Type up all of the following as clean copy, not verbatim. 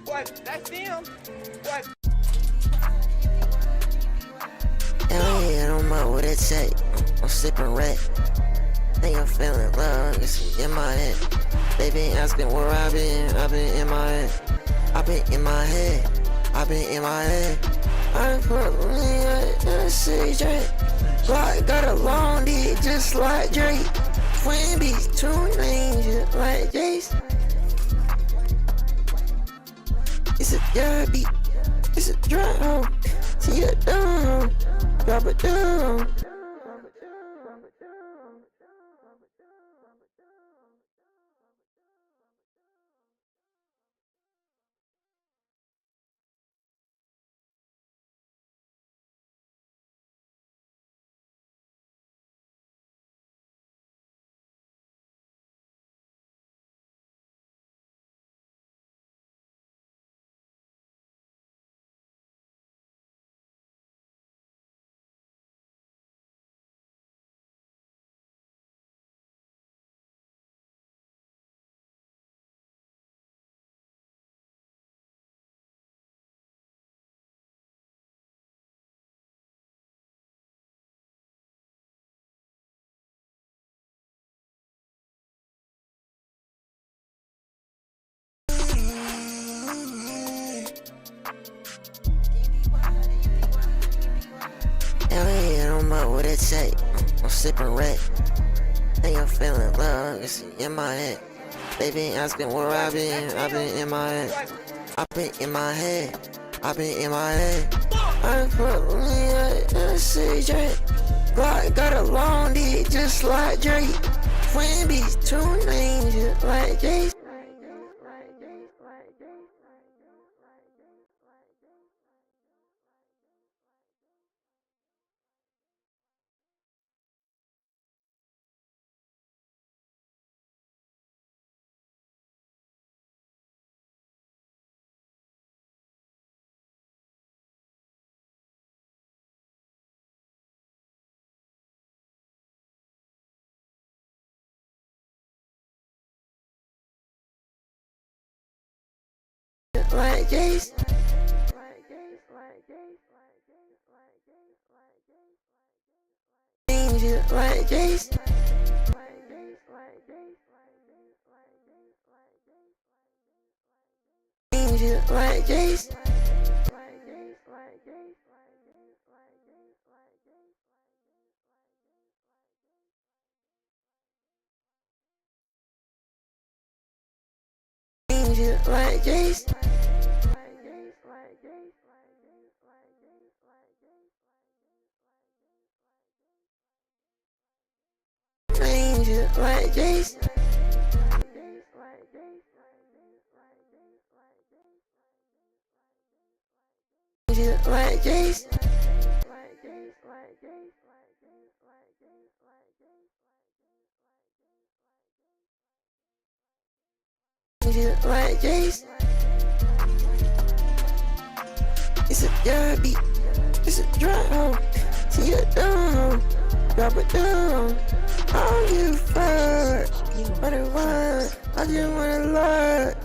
What? That's them. What? Hell yeah, I don't know what it take. I'm sipping red. Think I'm feeling love, it's in my head. They been asking where I been in my head. I been in my head, I been in my head. I put me in CJ. Glock got a long dick just like Drake. Twin beats, two names just like Jace. It's a dirty beat, it's a drunk hoe. See a dumb hoe, drop it down. Hell yeah, I don't know what it take. I'm sipping red. Think I'm feeling love, it's in my head. They been asking where I been in my head. I been in my head, I been in my head. I put me in CJ. Glock got a long dick just like Drake. Twin beats, two names just like Jace. Like Jace. Names like Jace. Names like Jace. Names like Jace. Names like Jace. Like Jace. Like Jace. It's a dirty beat, it's a drunk hoe. See a dumb hoe, drop it down. I don't give a fuck what it was. I just wanna lie.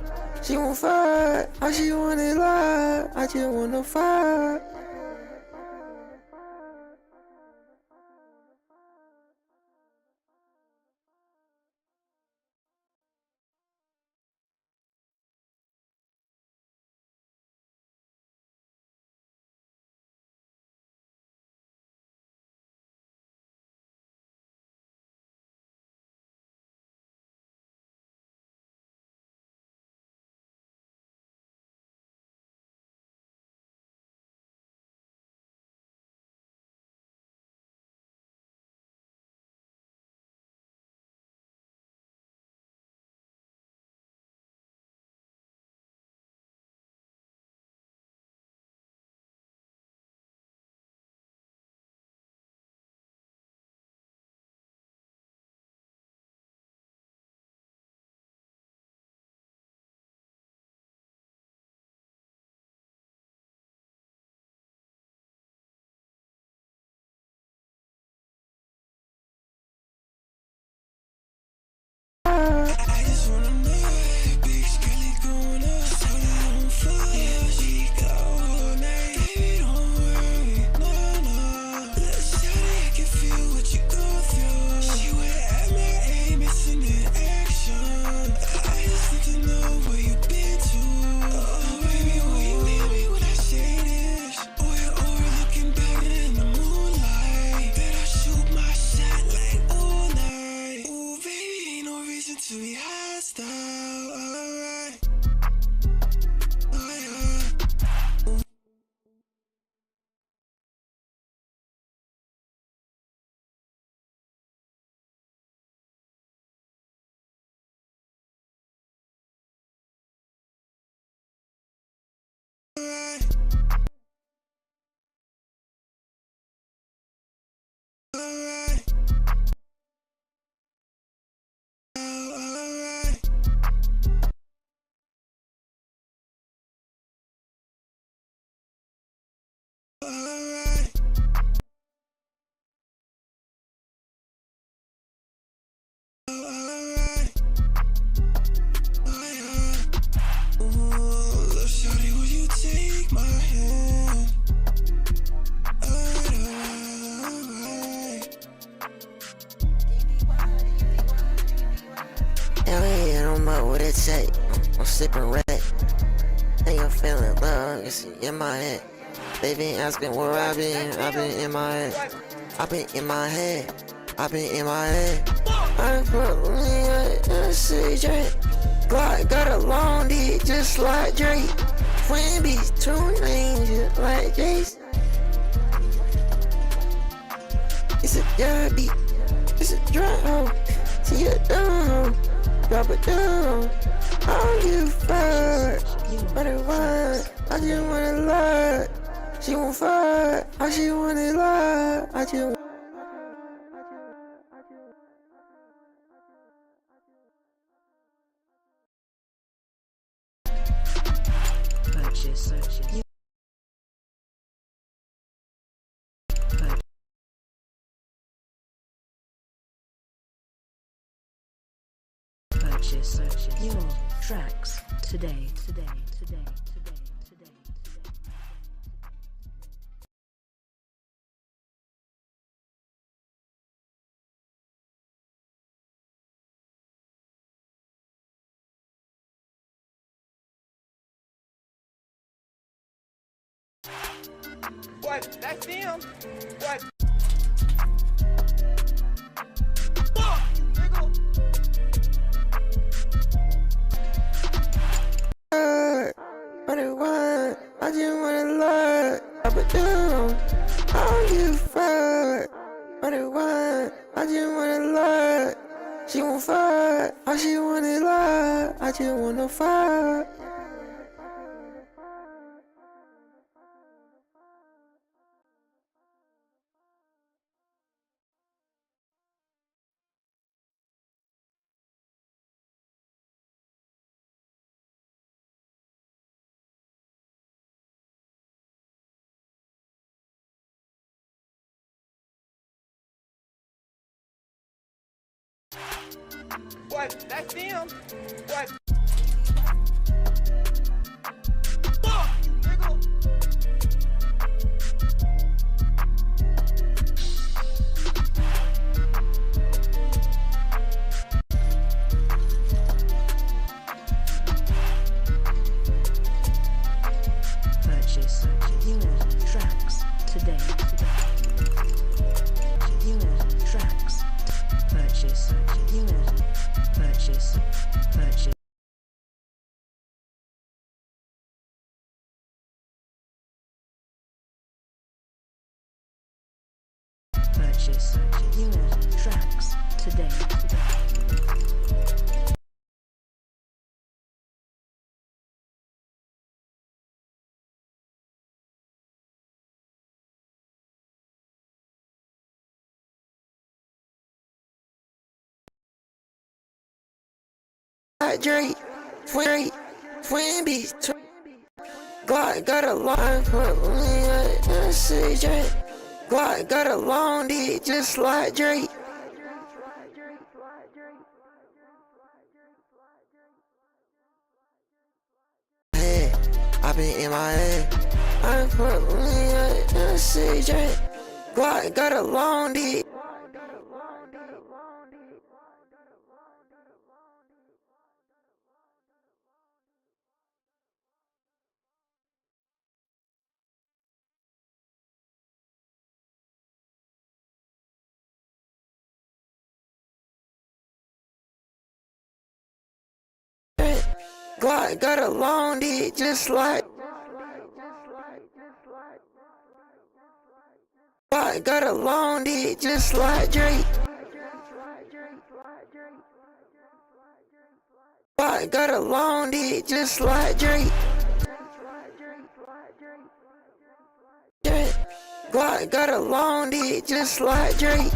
She won't fuck, all she wanna lie. I just wanna fuck. take my hand. Hell yeah, I don't know what it take. I'm sipping red. Think I'm feeling love, it's in my head. They been asking where I been in my head. I been in my head, I been in my head. I put me a CJ. Glock got a long dick just like Drake. Twin beats, two names just like Jace. It's a derby, it's a drunk hoe. See a dumb hoe, drop it down. I don't give a fuck what it was. I just wanna love. She won't fuck. How she wanna love. I just purchase. Purchase your tracks today. What? That's him. What? what it was. I just wanna love. Drop it down. I don't give a fuck what it was. I just wanna love. She won't fuck. How she wanna love. I just wanna fuck. What? That's him. What? Purchase your tracks today. Your tracks. Purchase your purchase. Purchase your tracks today. Like Drake, twin beats, Glock got a line for me, I say Drake. Glock got a long dick just like Drake. I been in my head. I put me I say Drake. Glock got a long dick. Glock got a long dick just like. Glock got a long dick just like Drake. Glock got a long dick just like Drake. Glock got a long dick just like Drake.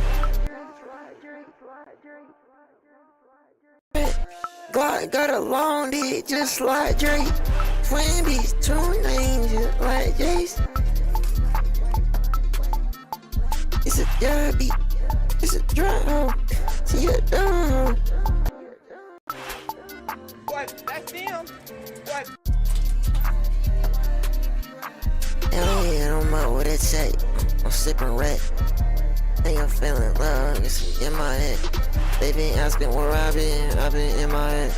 Glock got a long dick just like Drake. Twin beats, two names just like Jace. It's a derby, it's a drunk hoe. See a dumb hoe. What? That's him. What? it say. I'm sipping red. And I'm feeling love, it's in my head. They been asking where I been in my head.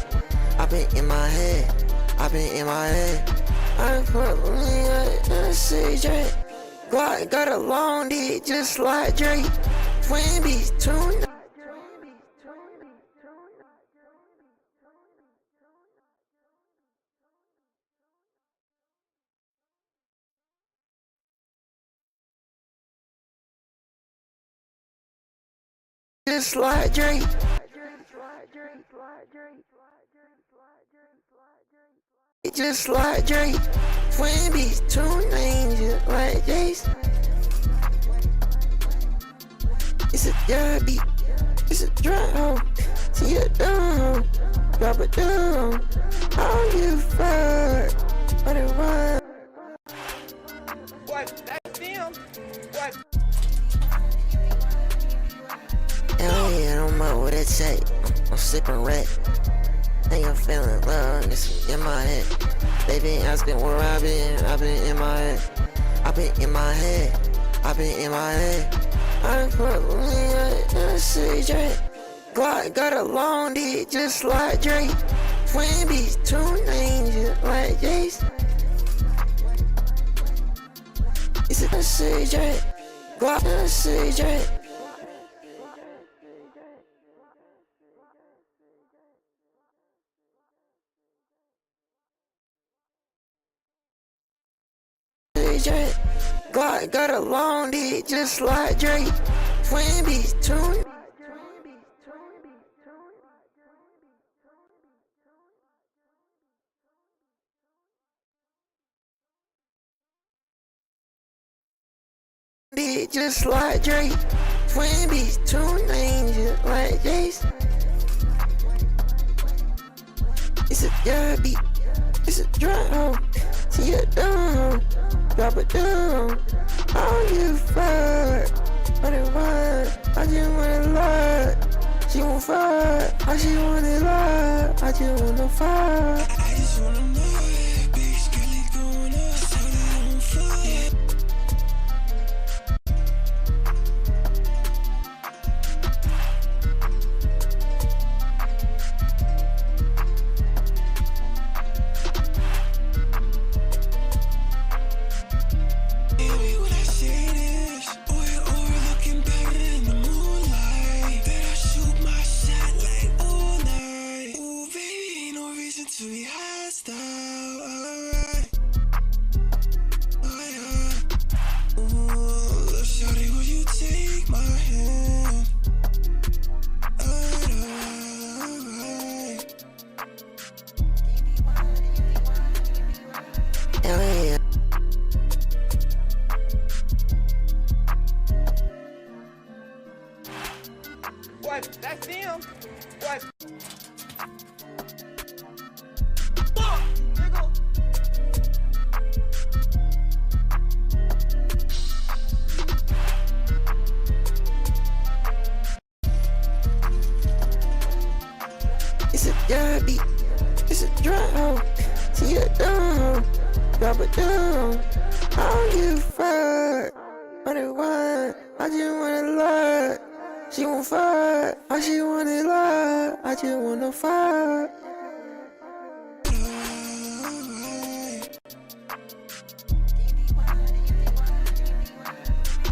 I been in my head, I been in my head. I put me in a CJ. Glock got a long dick just like Drake. Twin beats, tune. Just like Drake. Just like Drake. Twin beats, two names just like Jace. It's a dub beat. It's a drum hoe. See a dumb hoe. Drop a dumb. I don't give a fuck. What it was. What? That's them. What? Hell yeah, I don't know what it say. I'm sipping red. And I'm feeling love, it's in my head. They been asking where I been in my head. I been in my head, I been in my head. I put me in a CJ. Glock got a long dick just like Drake. Twin beats, two names just like Jace. It's a CJ. Glock in a CJ. Glock got a long dick just like Drake. Twin beats, two. Dick just like Drake. Twin beats, two names just like Jace. It's a dub beat. It's a drum hoe. See a dumb hoe. Drop a dumb. I don't give a fuck. What it was. I just wanna love. She won't fuck. All she wanna love. I just wanna fuck. I just wanna know it. Big skelly going up, so they don't fuck. What? That's them. What? It's a dub beat. It's a drum hoe. See a dumb hoe. Drop a dumb. I don't give a fuck. What it was. I just wanna love. She won't fuck. All she wanna love. I just wanna fuck.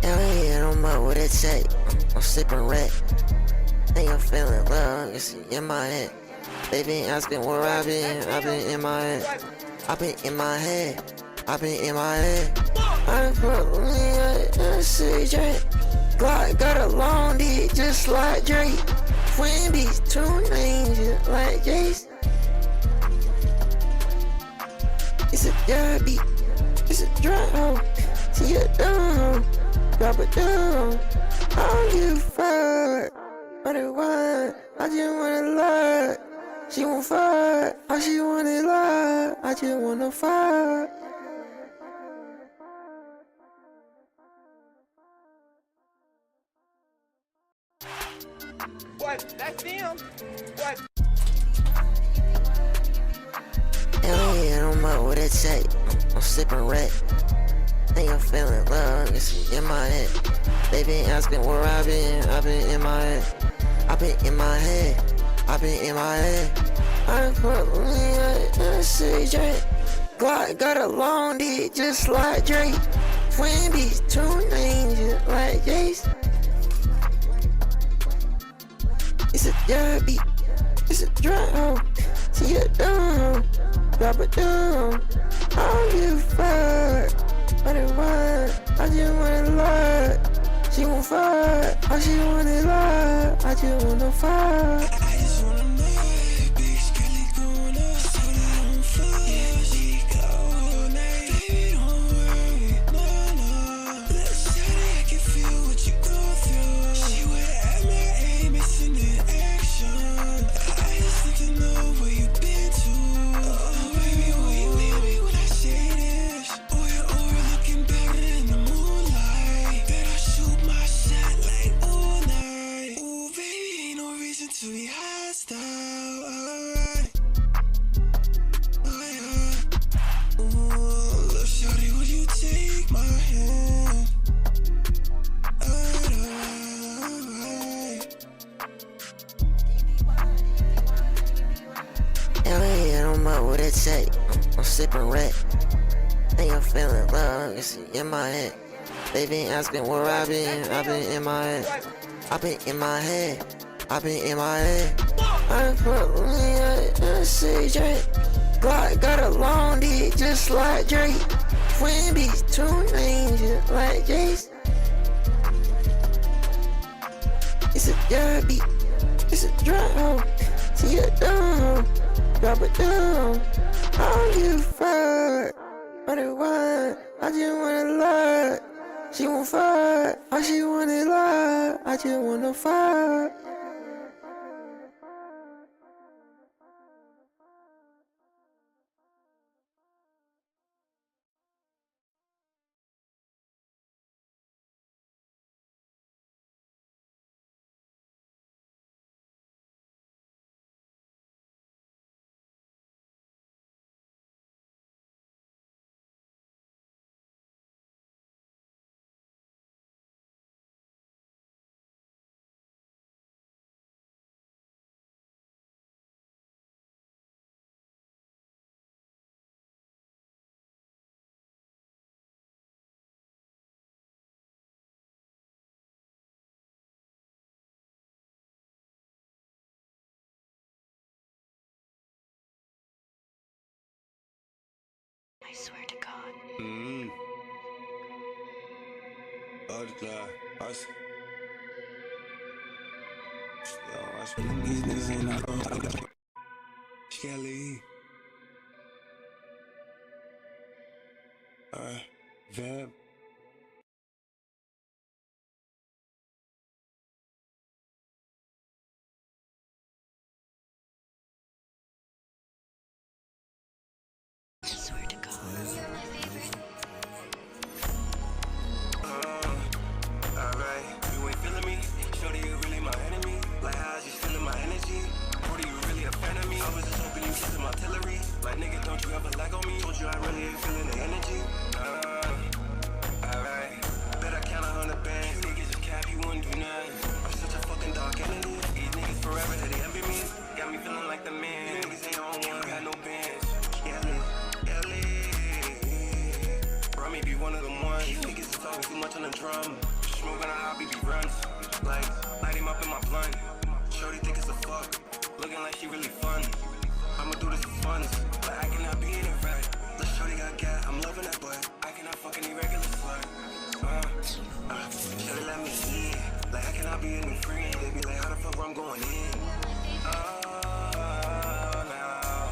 Hell yeah, I don't know what it say. I'm sipping red. And I'm feeling love, it's in my head. They been asking where I been in my head. I been in my head, I been in my head. I put me in a CJ. Glock got a long dick just like Drake. Twin beats, two names just like Jace. It's a dub beat, it's a drum hoe. See a dumb hoe, drop a dumb. I don't give a fuck. What it was. I just wanna love. She won't fuck. All she wanna love. I just wanna fuck. What? That's them. What? Hell yeah, I don't know what it say. I'm sipping red. Think I'm feeling love, it's in my head. They been asking where I been in my head. I been in my head, I been in my head. I put me in CJ. Got a long dick just like Drake. Twin beats, two names just like Jace. It's a derby, it's a drunk hoe. She a dumb hoe, drop it down. I don't give a fuck, what it was. I just wanna love. She won't fuck, all she wanna love. I just wanna fuck. I just wanna know, big skelly going up, so they don't fuck. Yeah, she go all night, baby, don't worry, no. Let's shout it, I can feel what you go through. She with MIA, missing in action. I just need to know where you been to. Oh, baby, will you leave me when I say this? Oh, you're over looking better in the moonlight. Better shoot my shot like all night. Ooh, baby, ain't no reason to be hostile. Alright. Oh, yeah. Ooh, love shawty, would you take my hand? Alright. LA, I don't know what it take. I'm sipping red. Think I'm feeling love, it's in my head. They been asking where I been in my head. I been in my head, I been in my head. I put me in CJ. Got a long dick just like Drake. Twin beats, two names just like Jace. It's a derby, it's a drunk hoe. She a dumb hoe, drop it down. I don't give a fuck, what it was. I just wanna love. She won't fuck, all she wanna love. I just wanna fuck. I swear to God. These niggas ain't not on Skelly. Vamp. I swear to God. Alright, you ain't feeling me? Shorty, you really my enemy? Like how's you feeling my energy? Or do you really a fan of me? I was just hoping you kiss some artillery. Like nigga, don't you ever lag on me? Told you I really ain't feeling the energy. Alright, bet I count 100 bands. You niggas just cap, you wouldn't do nothing. I'm such a fucking dark enemy. These niggas forever, they envy me. Got me feeling like the man. Niggas ain't on one, got no bands. Bro, me be one of them ones. These niggas is talking too much on the drum. Smoking a hobby be runs. Like, light him up in my blunt. Shorty think it's a fuck. Looking like she really fun. I'ma do this for fun. But I cannot be in it right. Let's shorty got cat, I'm loving that boy. I cannot fuck any regular slut. Shorty let me see. Like I cannot be a new friend. They be like, how the fuck I'm going in? Now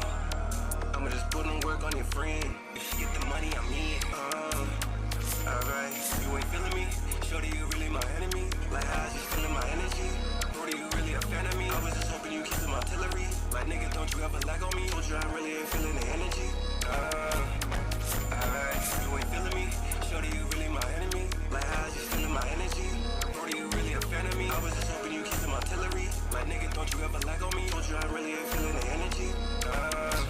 I'ma just put in work on your friend. If she get the money, I'm in. Alright, you ain't feeling me? Shorty, you really my enemy? Like how's you feeling my energy? Or do you really a fan of me? I was just hoping you keep some artillery. Like nigga, don't you ever lag on me? Told you I really ain't feeling the energy. Alright, you ain't feeling me? Shorty, you really my enemy? Like how's you feeling my energy? Or do you really a fan of me? I was just hoping you keep some artillery. Like nigga, don't you ever lag on me? Told you I really ain't feeling the energy. Alright.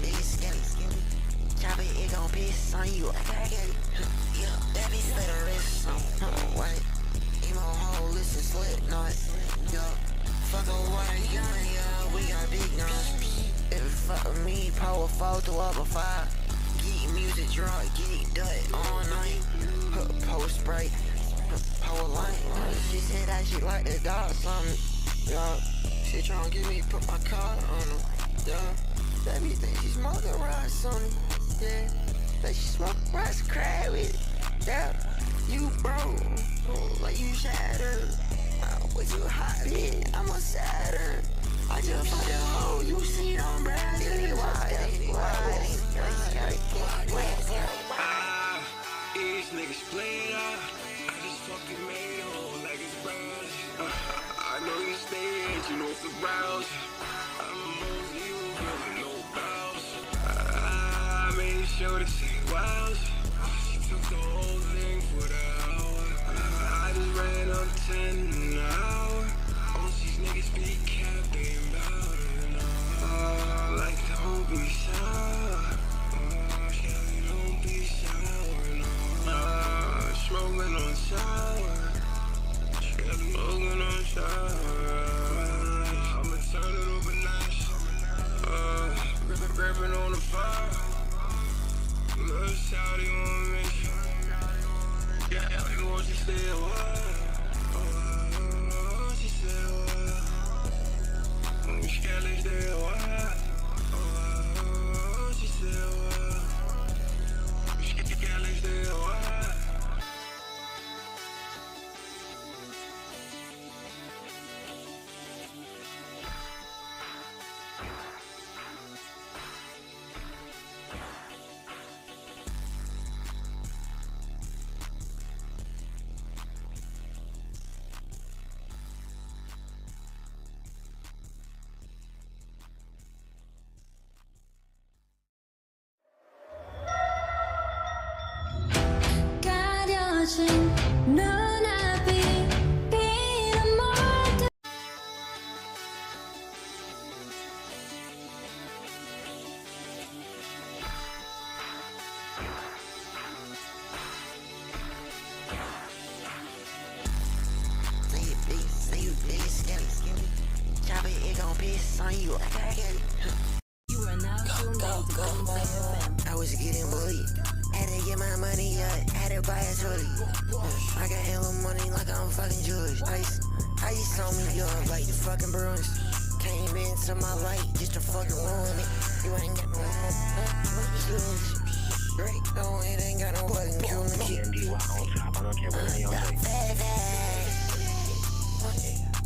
big skelly. Chop it gon' piss on you like I get it. Yeah, that bitch let her wrist on. What? Emo hole, listen, Slipknot. Yeah, fuck a water gun, yeah, we got big guns. If it fuck with me, power fall to up a fire. Geek music drunk, geek dut all night. Post bright, power line. She said that she like the dog something. Yeah, she tryna get me put my car on her. Yeah, that bitch think she smoking rocks on it. Yeah, that she smoke rocks crack with it. Yeah, you broke, like you shattered. Was you hot, bitch? I'm a Saturn. I just fucked a hoe, you see on Bradley. These niggas played out. I just fucking made a hole like it's brown. I know you stage, you know it's the browse. I'm most you, with no bounce. I made sure to say wows. She took the whole thing for the hour. I just ran up 10 an hour. All these niggas be capped, they ain't bout it. Like don't be sour. Shelly, don't be sour, no. Smoking on sour. Smoking on sour. I'ma turn it over nice. Gripping on the fire. Little shawty on me. Yeah, like what she said, what? She said, what? Skelly said, what? She said, what? Skelly said, what? 가려진 눈앞이 비는 모든 Say you big skelly. Chop it gon' piss on you like I get it. You are now tuned into Boomsday FM. I was getting bullied. Had to get my money up, had to buy a trolley. I got hella money like I'm fucking Jewish. Ice on me, yo, like the fucking Bruins. Came into my life just to fucking ruin it. You ain't got no great, no, it ain't got no fucking killing shit.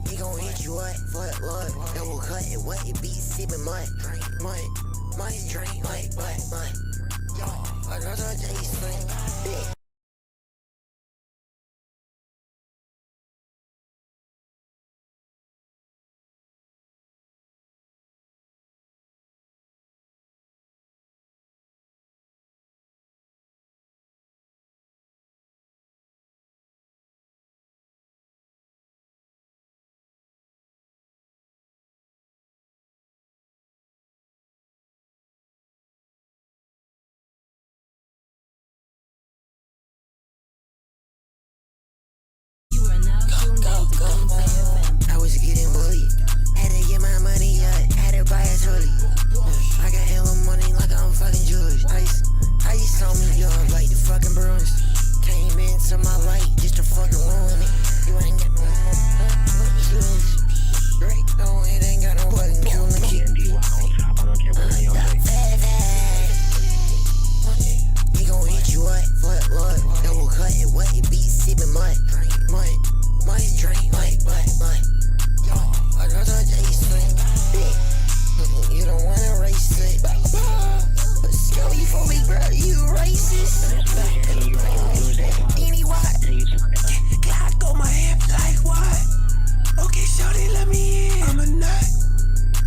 He gon' hit you up, foot, Lord. Double cut it, what it be, sippin' mud. Drink, like, mud. I got a J-string, bitch. I was getting bullied. Had to get my money up, had to buy a trolley. I got hella money like I'm fucking Jewish. Ice on me, yo, like the fucking Bruins. Came into my life just to fucking ruin it. You ain't got no great, no, it ain't got no fucking killing shit. He gon' hit you up, foot, Lord. Double cut it, what it be, sippin' mud. Drink, like, mud. I got a J-string, bitch. You don't wanna race it. But still, you for me, bro, you racist. Anyway, Glock on my hip like what? Okay, shawty, let me in. I'm a nut.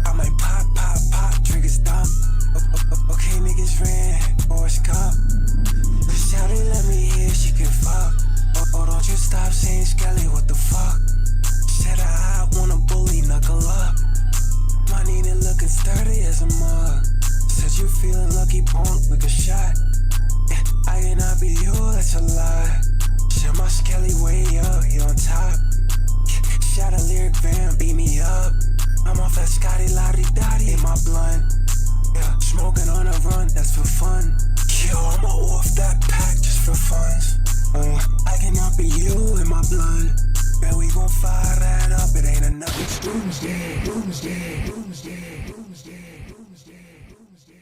I might pop, triggers dumb. Okay, niggas ran, Forrest Gump. Shawty, let me in, she can fuck. Oh, don't you stop saying Skelly, what the fuck? Said I wanna bully, knuckle up. My Nina looking sturdy as a mug. Said you feeling lucky, punk like a shot. Yeah, I cannot be you, that's a lie. Shut my skelly way up, you on top. Shot a lyric van, beat me up. I'm off that Scotty Lottie Dottie in my blunt. Yeah, smoking on a run, that's for fun. Yo, I'ma off that pack just for funds. I cannot be you in my blood. Bet we gon' fire that up, it ain't enough. It's doomsday, doomsday, doomsday, doomsday, doomsday, doomsday.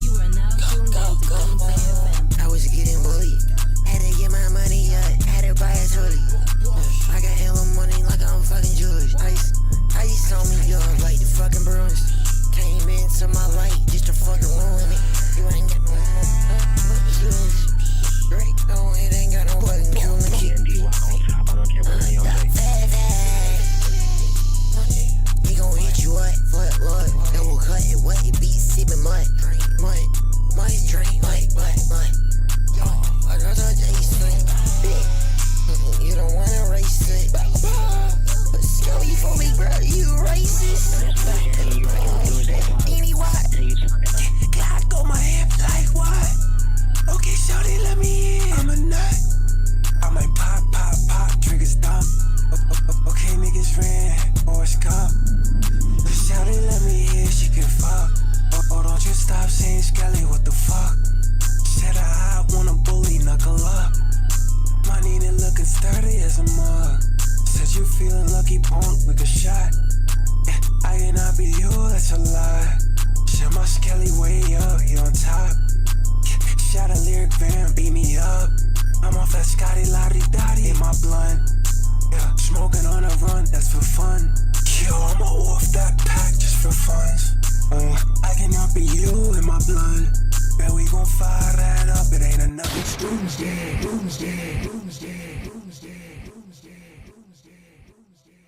You are now tuned in to Doomsday FM. I was getting bullied. Had to get my money up. Had to buy a trolley. I got hella money like I'm fucking Jewish. Ice on me up like the fucking Bruins. Came into my life just to fucking ruin it. You ain't got no feelings. Great, no, it ain't got no fucking killing kid. He gon' hit you up for it, Lord. Double cut it, wet it, beat, sippin' mud. Mud, drink, mud. I got a taste for it. You don't wanna race it. But still, you for me, bro, you racist. Anyway, Glock on my hip like what? Okay, shorty, let me in. I'm a nut. I might pop, triggers dumb. Okay, niggas ran, Forrest Gump. But shorty, let me in, she can fuck. Oh, don't you stop saying Skelly, what the fuck? Said I wanna bully, knuckle up. My Nina looking sturdy as a mug. Said you feeling lucky, punk like a shot. Yeah, I cannot be you, that's a lie. Shut my skelly way up, you on top. Shot a lyric van, beat me up. I'm off that Scotty Lottie Dottie in my blunt. Yeah, smoking on a run, that's for fun. Yo, I'ma off that pack just for funds. I cannot be you in my blood. Bet we gon' fire that up, it ain't enough. It's doomsday, doomsday, doomsday, doomsday, doomsday, doomsday, doomsday.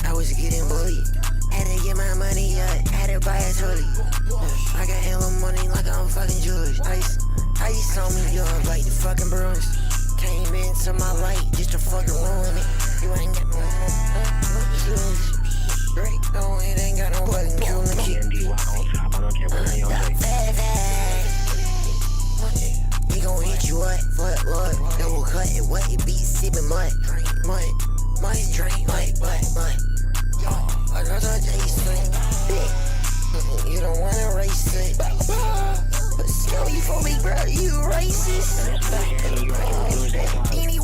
I was getting bullied. Had to get my money up. Had to buy a trolley. I got hella money like I'm fucking Jewish. Ice saw me, you don't like the fucking Bruins. Came into my light just to fucking ruin it. You ain't got no great, no, it ain't got no button. Killing kid. He gon' hit you up for it, Lord. Double cut it, wet it, beat sipping mud. Mud, drink, mud. I got a Jason. You don't wanna race it. But still, you for me, bro, you racist. Anyway,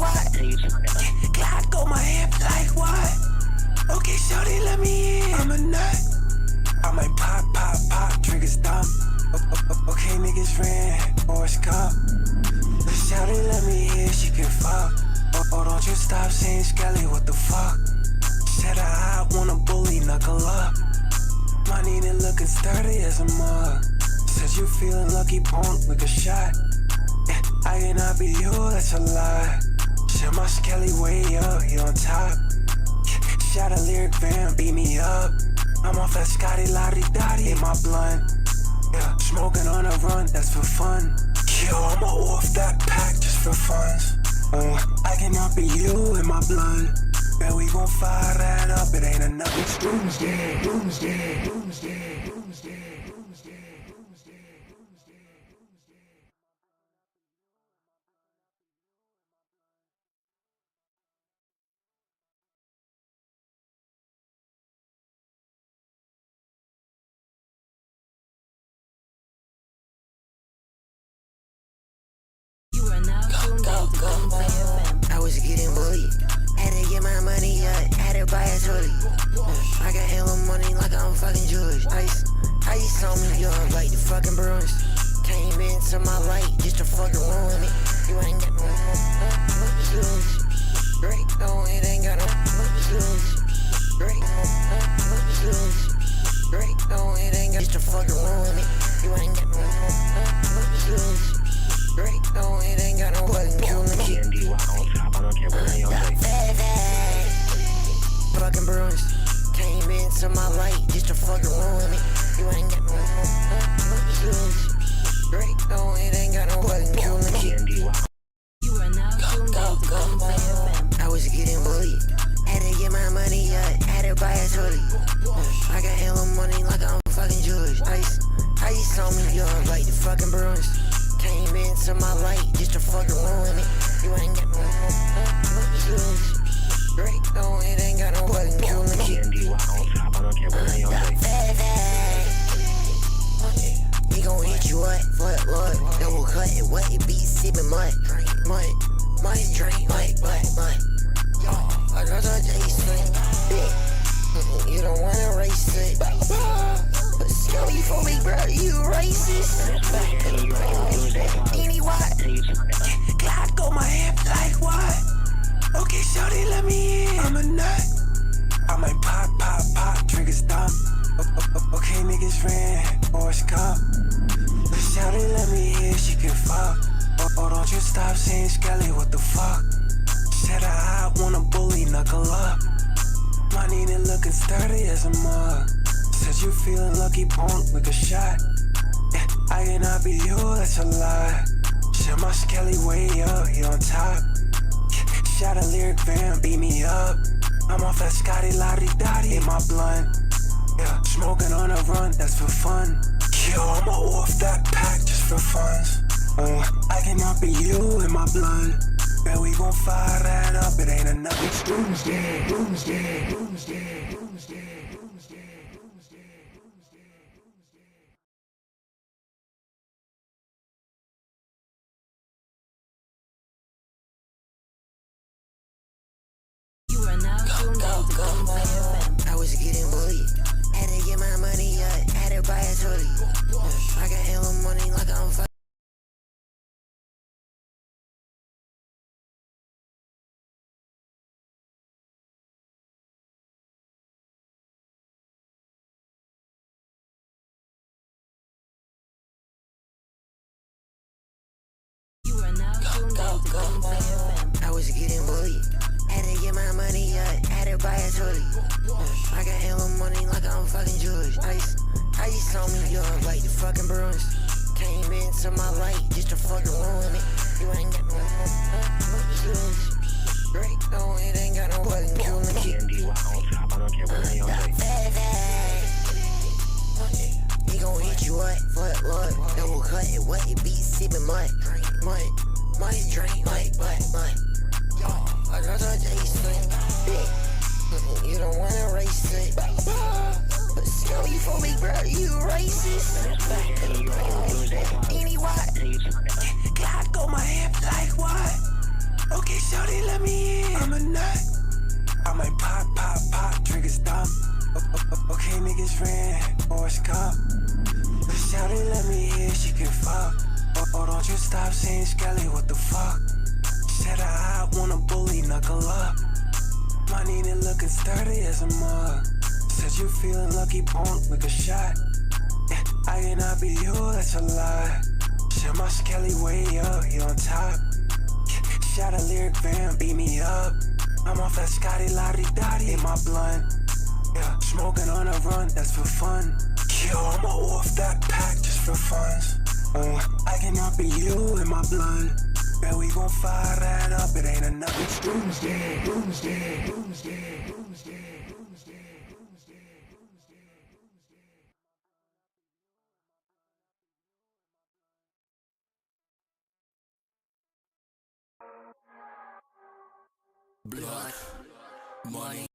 Glock on my hip like what? Okay, shawty, let me in. I'm a nut. I might pop, triggers dumb. Okay, niggas ran, Forrest Gump. Shawty, let me in, she can fuck. Oh, don't you stop saying Skelly, what the fuck? Said I wanna bully, knuckle up. Money and looking sturdy as a mug. Said you feeling lucky, punk, like a shot. Yeah, I cannot be you, that's a lie. Said my Skelly way up, you on top. Yeah, shot a lyric van, beat me up. I'm off that Scotty Lottie Dottie in my blunt. Yeah, smoking on a run, that's for fun. Yo, I'm off that pack just for funds. I cannot be you in my blood. Bet we gon' fire that up, it ain't enough. It's doomsday, doomsday, doomsday, doomsday, doomsday, doomsday. You are now tuned in to Gunplay FM. I was getting bullied. Had to get my money up, had to buy a trolley. I got hella money like I'm fucking Jewish. I saw me, you don't like the fucking Bruins. Came into my light just to fucking ruin it. You ain't got no great, no, it ain't got no great, great, no, it ain't got just to fucking ruin it. You ain't got no great, no, it ain't got no button. Killing kid. Fucking Bruins came into my light just to fucking ruin it. You ain't got no great, no, it ain't got no button. Killing kid. You are now tuned in to Gunplay FM. I was getting bullied. Had to get my money up, had to buy a trolley. I got hella money like I'm fucking Jewish. I saw me, you don't like the fucking Bruins. Came into my light just to fucking ruin it. You ain't got no great, no, it ain't got no button. Killing kid. He gon' hit you up for it, Lord. Double cut it, wet it, beat sipping mud. Drink, mud. I got a Jason. You don't wanna race it. But still, you for me, bro, you racist. Anyway, Glock on my hip like what? Okay, shawty, let me in. I'm a nut. I might pop, triggers dumb. Okay, niggas ran, Forrest Gump. Shawty, let me in, she can fuck. Oh, don't you stop saying Skelly, what the fuck? Said I wanna bully, knuckle up. Money and looking sturdy as a mug. Said you feeling lucky, punk, like a shot. Yeah, I cannot be you, that's a lie. Said my Skelly way up, you on top. Yeah, shot a lyric van, beat me up. I'm off that Scotty Lottie Dottie in my blunt. Yeah, smoking on a run, that's for fun. Yo, I'm off that pack just for funds. I cannot be you in my blood. Bet we gon' fire that up, it ain't enough. It's doomsday, doomsday, doomsday, doomsday, doomsday, doomsday, doomsday. You are now tuned in to Gunplay FM. I was getting bullied. Had to get my money up, had to buy a trolley. I got hella money like I'm fucking. You are now tuned in to Gunplay FM. I was getting bullied. Had to get my money up, had to buy a trolley. I got hella money like I'm fucking Jewish. I saw me, you don't like the fucking Bruins. Came into my light just to fucking ruin be sipping mud, drink, mud. I got a Jason, you don't wanna race it. But still, you for me, bro, you racist. Anyway, Glock on my hip like what? Okay, shawty, let me in. I'm a nut. I might pop, triggers dumb. Okay, niggas ran, Forrest Gump. But shawty, let me in, she can fuck. Oh, don't you stop saying Skelly, what the fuck? Said I wanna bully, knuckle up. My Nina looking sturdy as a mug. Said you feeling lucky, punk, like a shot. Yeah, I cannot be you, that's a lie. Shut my Skelly way up, you on top. Yeah, shot a lyric van, beat me up. I'm off that Scotty Lottie Dottie in my blunt. Yeah, smoking on a run, that's for fun. Yo, I'ma off that pack just for fun. I cannot be you in my blood. Bet we gon' fire that up, it ain't enough. It's doomsday, doomsday, doomsday, doomsday, doomsday, doomsday. Blood, money.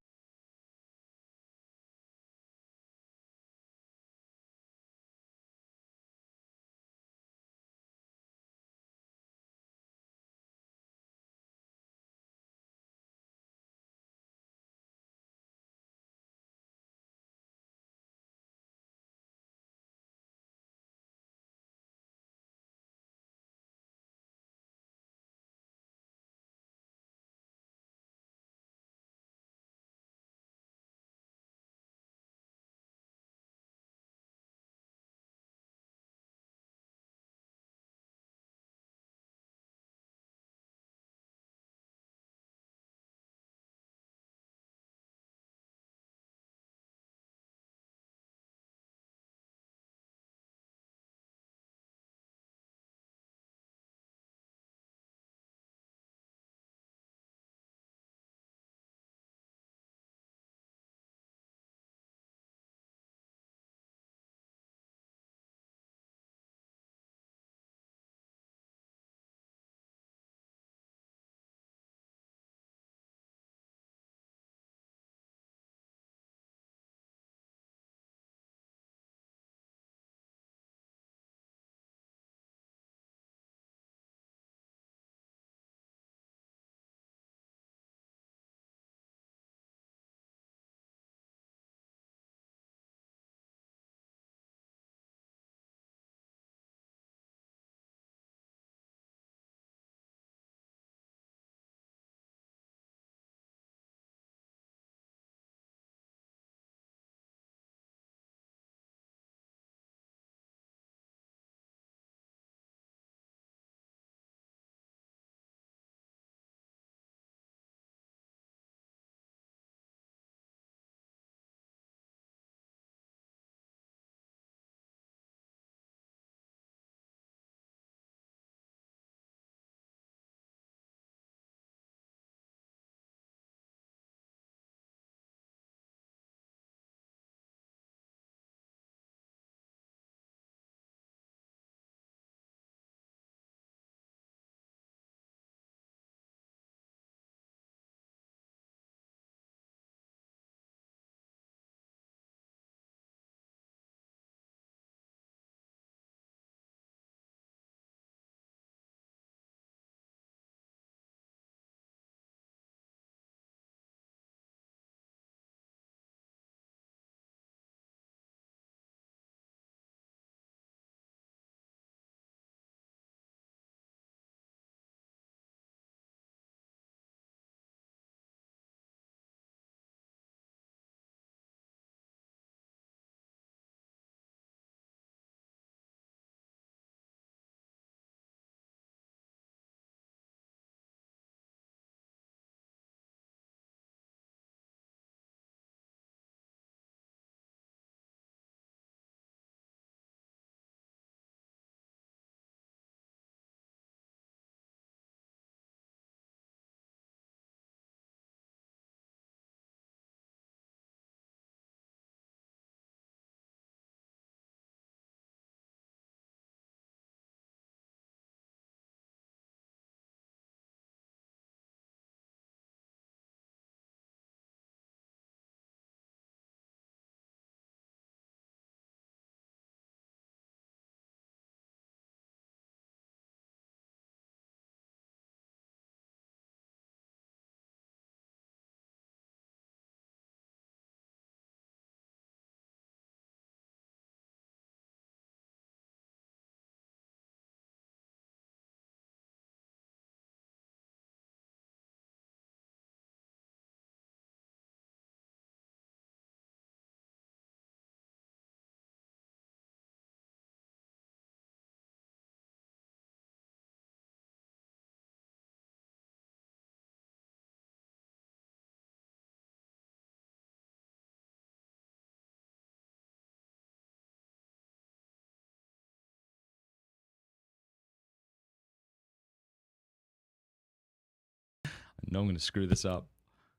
No, I'm going to screw this up.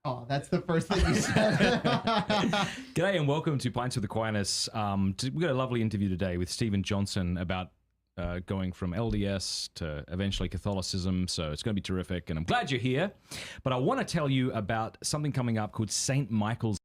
Oh, that's the first thing you said. G'day and welcome to Pints with Aquinas. We've got a lovely interview today with Stephen Johnson about going from LDS to eventually Catholicism, so it's going to be terrific, and I'm glad you're here. But I want to tell you about something coming up called St. Michael's.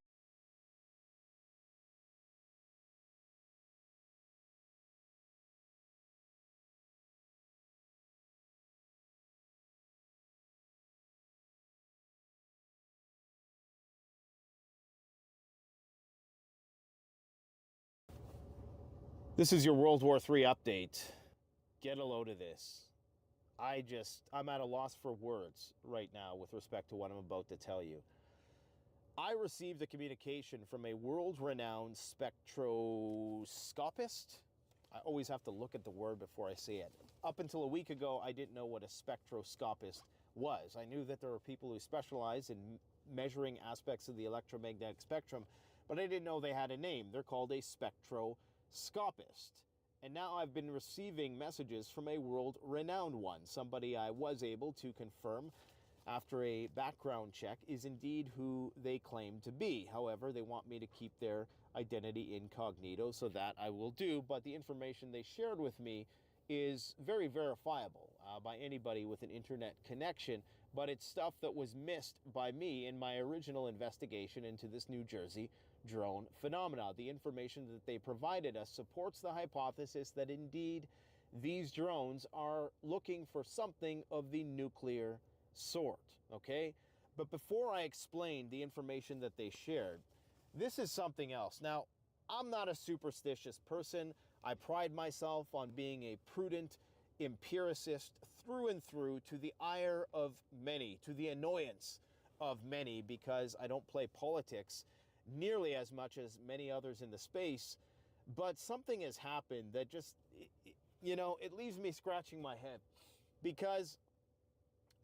This is your World War III update. Get a load of this. I'm at a loss for words right now with respect to what I'm about to tell you. I received a communication from a world-renowned spectroscopist. I always have to look at the word before I say it. Up until a week ago, I didn't know what a spectroscopist was. I knew that there were people who specialize in measuring aspects of the electromagnetic spectrum, but I didn't know they had a name. They're called a spectroscopist. And now I've been receiving messages from a world-renowned one, somebody I was able to confirm after a background check is indeed who they claim to be. However, they want me to keep their identity incognito, so that I will do, but the information they shared with me is very verifiable by anybody with an internet connection, but it's stuff that was missed by me in my original investigation into this New Jersey drone phenomena. The information that they provided us supports the hypothesis that indeed these drones are looking for something of the nuclear sort, okay? But before I explain the information that they shared, this is something else. Now, I'm not a superstitious person. I pride myself on being a prudent empiricist through and through, to the ire of many, to the annoyance of many, because I don't play politics nearly as much as many others in the space. But something has happened that just, you know, it leaves me scratching my head, because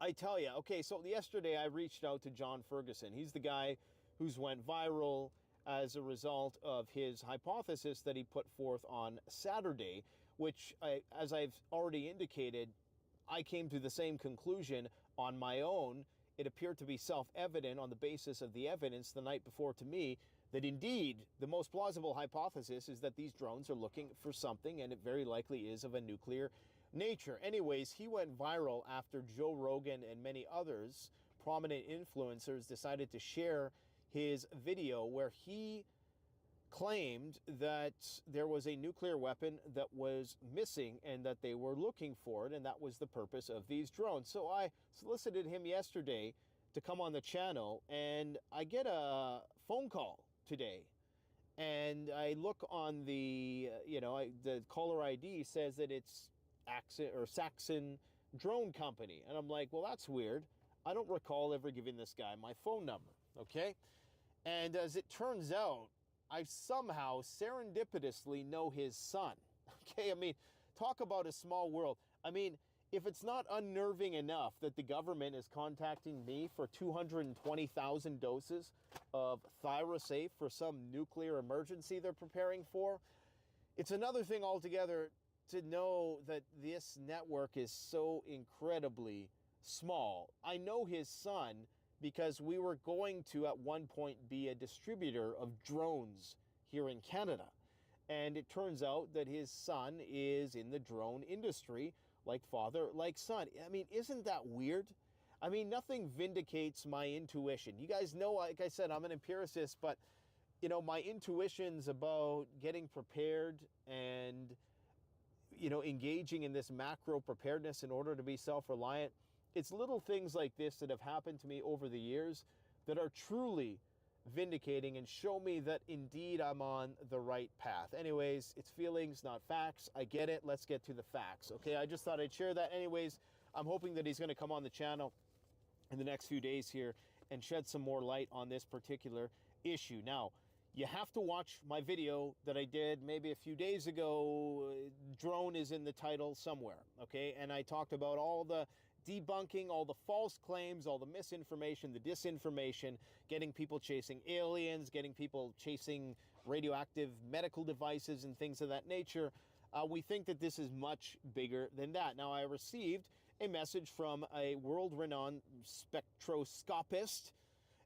I tell you, okay, so yesterday I reached out to John Ferguson. He's the guy who's went viral as a result of his hypothesis that he put forth on Saturday, which, as I've already indicated, I came to the same conclusion on my own. It appeared to be self-evident on the basis of the evidence the night before to me that indeed the most plausible hypothesis is that these drones are looking for something, and it very likely is of a nuclear nature. Anyways, he went viral after Joe Rogan and many others, prominent influencers, decided to share his video where he claimed that there was a nuclear weapon that was missing and that they were looking for it, and that was the purpose of these drones. So I solicited him yesterday to come on the channel, and I get a phone call today. And I look on the, the caller ID says that it's Saxon Drone Company. And I'm like, well, that's weird. I don't recall ever giving this guy my phone number, okay? And as it turns out, I somehow serendipitously know his son, okay? I mean, talk about a small world. I mean, if it's not unnerving enough that the government is contacting me for 220,000 doses of Thyrosafe for some nuclear emergency they're preparing for, it's another thing altogether to know that this network is so incredibly small. I know his son because we were going to at one point be a distributor of drones here in Canada. And it turns out that his son is in the drone industry, like father, like son. I mean, isn't that weird? I mean, nothing vindicates my intuition. You guys know, like I said, I'm an empiricist, but you know, my intuitions about getting prepared and, you know, engaging in this macro preparedness in order to be self-reliant, it's little things like this that have happened to me over the years that are truly vindicating and show me that indeed I'm on the right path. Anyways, it's feelings, not facts. I get it. Let's get to the facts. Okay, I just thought I'd share that. Anyways, I'm hoping that he's going to come on the channel in the next few days here and shed some more light on this particular issue. Now, you have to watch my video that I did maybe a few days ago. Drone is in the title somewhere, okay? And I talked about all the debunking, all the false claims, all the misinformation, the disinformation, getting people chasing aliens, getting people chasing radioactive medical devices and things of that nature. We think that this is much bigger than that. Now, I received a message from a world-renowned spectroscopist.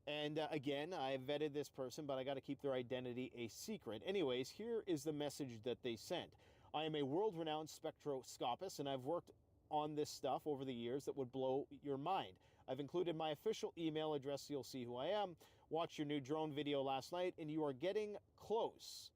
And again, I vetted this person, but I got to keep their identity a secret. Anyways, here is the message that they sent. I am a world-renowned spectroscopist, and I've worked on this stuff over the years that would blow your mind. I've included my official email address so you'll see who I am. Watched your new drone video last night, and you are getting closer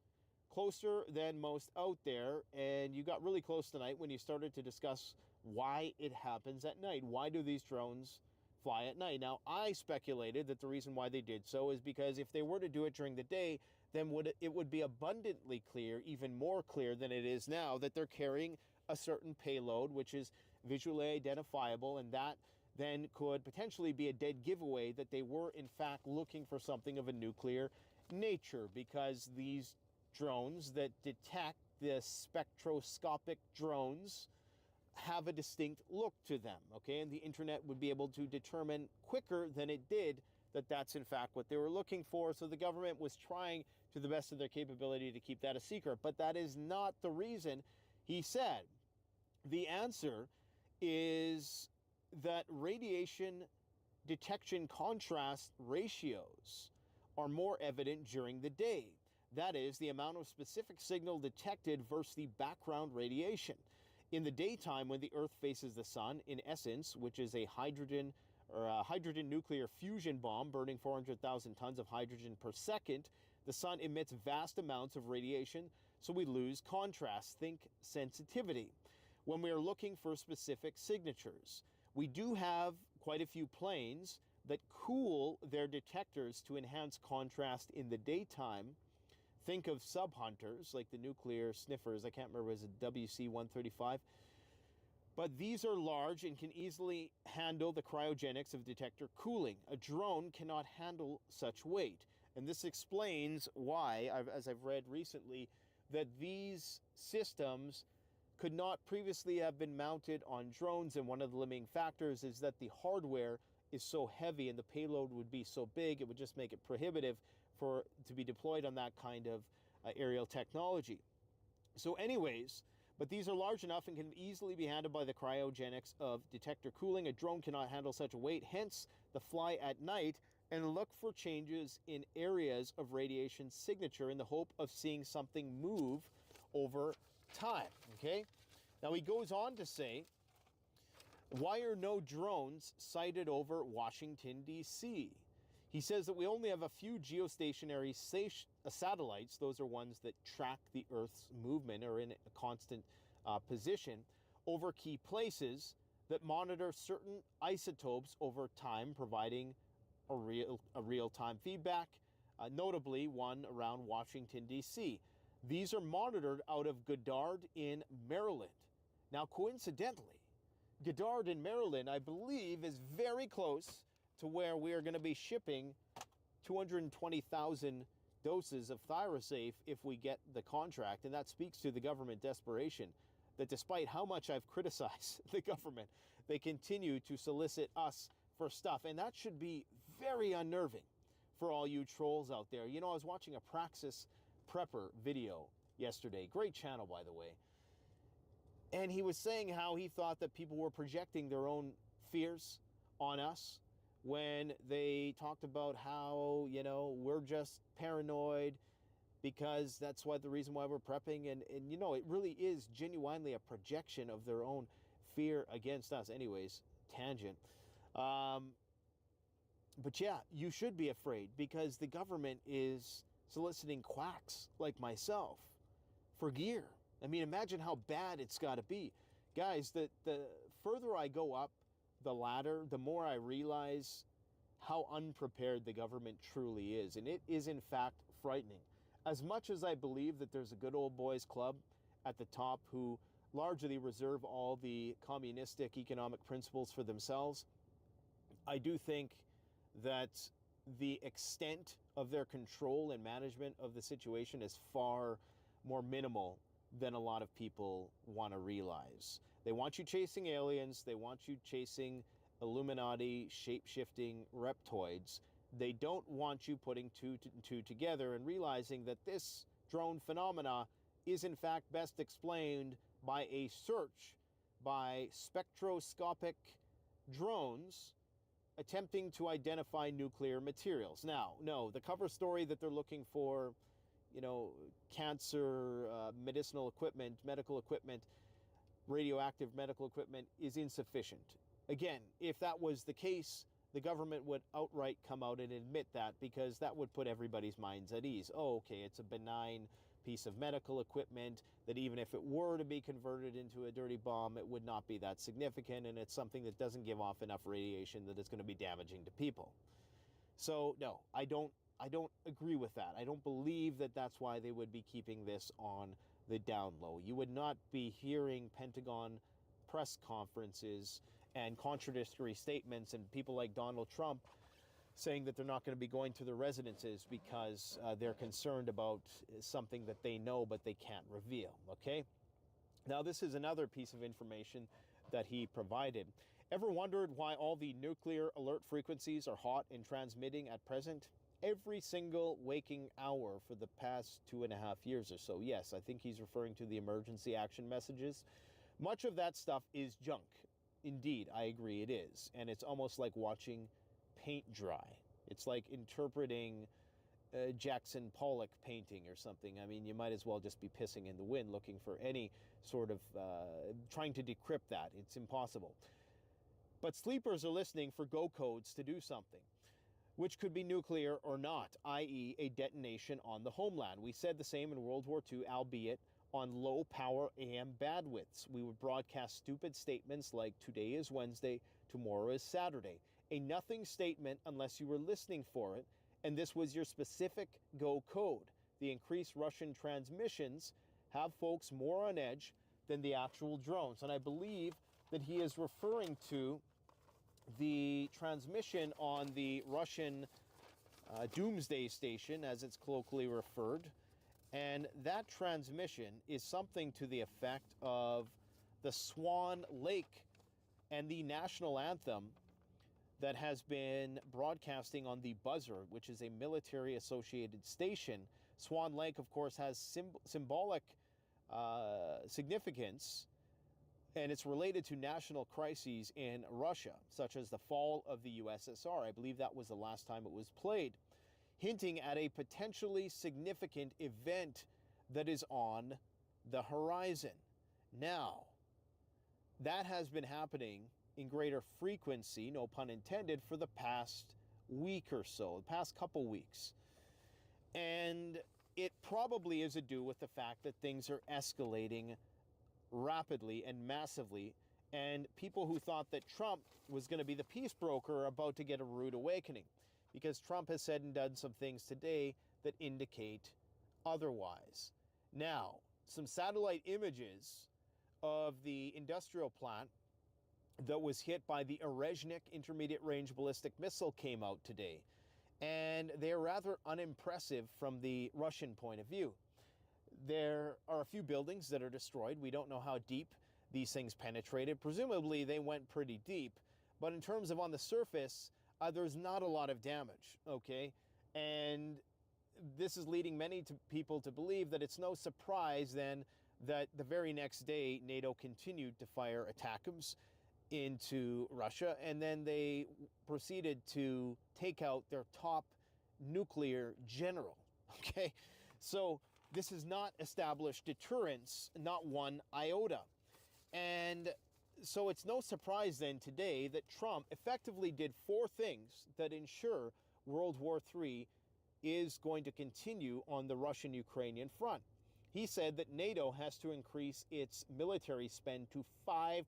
than most out there, and you got really close tonight when you started to discuss why it happens at night. Why do these drones fly at night? Now, I speculated that the reason why they did so is because if they were to do it during the day, then it would be abundantly clear, even more clear than it is now, that they're carrying a certain payload, which is visually identifiable, and that then could potentially be a dead giveaway that they were in fact looking for something of a nuclear nature, because these drones that detect the spectroscopic drones have a distinct look to them, okay? And the internet would be able to determine quicker than it did that that's in fact what they were looking for. So the government was trying to the best of their capability to keep that a secret, but that is not the reason. He said the answer is that radiation detection contrast ratios are more evident during the day. That is, the amount of specific signal detected versus the background radiation. In the daytime, when the Earth faces the sun, in essence, which is a hydrogen nuclear fusion bomb burning 400,000 tons of hydrogen per second, the sun emits vast amounts of radiation, so we lose contrast. Think sensitivity. When we are looking for specific signatures, we do have quite a few planes that cool their detectors to enhance contrast in the daytime. Think of sub-hunters, like the nuclear sniffers. I can't remember, was it WC-135? But these are large and can easily handle the cryogenics of detector cooling. A drone cannot handle such weight. And this explains why, as I've read recently, that these systems could not previously have been mounted on drones. And one of the limiting factors is that the hardware is so heavy and the payload would be so big, it would just make it prohibitive to be deployed on that kind of aerial technology. So anyways, but these are large enough and can easily be handled by the cryogenics of detector cooling. A drone cannot handle such a weight, hence the fly at night and look for changes in areas of radiation signature in the hope of seeing something move over time, okay? Now he goes on to say, why are no drones sighted over Washington, D.C.? He says that we only have a few geostationary satellites. Those are ones that track the Earth's movement or in a constant position over key places that monitor certain isotopes over time, providing a real-time feedback, notably one around Washington, D.C. These are monitored out of Goddard in Maryland. Now, coincidentally, Goddard in Maryland, I believe, is very close to where we are going to be shipping 220,000 doses of ThyroSafe if we get the contract. And that speaks to the government desperation, that despite how much I've criticized the government, they continue to solicit us for stuff. And that should be very unnerving for all you trolls out there. You know, I was watching a Praxis Prepper video yesterday. Great channel, by the way. And he was saying how he thought that people were projecting their own fears on us when they talked about how, you know, we're just paranoid because that's the reason why we're prepping. And you know, it really is genuinely a projection of their own fear against us. Anyways, tangent. But yeah, you should be afraid because the government is soliciting quacks like myself for gear. I mean, imagine how bad it's got to be. Guys, the further I go up the ladder, the more I realize how unprepared the government truly is. And it is, in fact, frightening. As much as I believe that there's a good old boys club at the top who largely reserve all the communistic economic principles for themselves, I do think that the extent of their control and management of the situation is far more minimal than a lot of people want to realize. They want you chasing aliens. They want you chasing Illuminati shape-shifting reptoids. They don't want you putting two together and realizing that this drone phenomena is in fact best explained by a search by spectroscopic drones attempting to identify nuclear materials. Now, no, the cover story that they're looking for, cancer, medicinal equipment, medical equipment, radioactive medical equipment is insufficient. Again, if that was the case, the government would outright come out and admit that, because that would put everybody's minds at ease. Oh, okay, it's a benign piece of medical equipment that even if it were to be converted into a dirty bomb, it would not be that significant, and it's something that doesn't give off enough radiation that it's going to be damaging to people. So no, I don't agree with that. I don't believe that that's why they would be keeping this on the down low. You would not be hearing Pentagon press conferences and contradictory statements and people like Donald Trump saying that they're not going to be going to the residences because they're concerned about something that they know but they can't reveal, okay? Now, this is another piece of information that he provided. Ever wondered why all the nuclear alert frequencies are hot and transmitting at present? Every single waking hour for the past 2.5 years or so. Yes, I think he's referring to the emergency action messages. Much of that stuff is junk. Indeed, I agree it is. And it's almost like watching paint dry. It's like interpreting Jackson Pollock painting or something. I mean, you might as well just be pissing in the wind looking for any sort of trying to decrypt that. It's impossible. But sleepers are listening for go codes to do something, which could be nuclear or not, i.e. a detonation on the homeland. We said the same in World War II, albeit on low power AM bandwidths. We would broadcast stupid statements like today is Wednesday, tomorrow is Saturday. A nothing statement unless you were listening for it, and this was your specific go code. The increased Russian transmissions have folks more on edge than the actual drones. And I believe that he is referring to the transmission on the Russian doomsday station, as it's colloquially referred. And that transmission is something to the effect of the Swan Lake and the national anthem that has been broadcasting on the buzzer, which is a military-associated station. Swan Lake, of course, has symbolic significance, and it's related to national crises in Russia, such as the fall of the USSR. I believe that was the last time it was played, hinting at a potentially significant event that is on the horizon. Now, that has been happening in greater frequency, no pun intended, for the past week or so, the past couple weeks. And it probably is due with the fact that things are escalating rapidly and massively, and people who thought that Trump was going to be the peace broker are about to get a rude awakening, because Trump has said and done some things today that indicate otherwise. Now, some satellite images of the industrial plant that was hit by the Orezhnik intermediate range ballistic missile came out today, and they're rather unimpressive from the Russian point of view. There are a few buildings that are destroyed. We don't know how deep these things penetrated. Presumably they went pretty deep, but in terms of on the surface, there's not a lot of damage, okay? And this is leading many people to believe that it's no surprise then that the very next day NATO continued to fire ATACMS into Russia, and then they proceeded to take out their top nuclear general, okay? So this has not established deterrence, not one iota. And so it's no surprise then today that Trump effectively did 4 things that ensure World War III is going to continue on the Russian-Ukrainian front. He said that NATO has to increase its military spend to 5%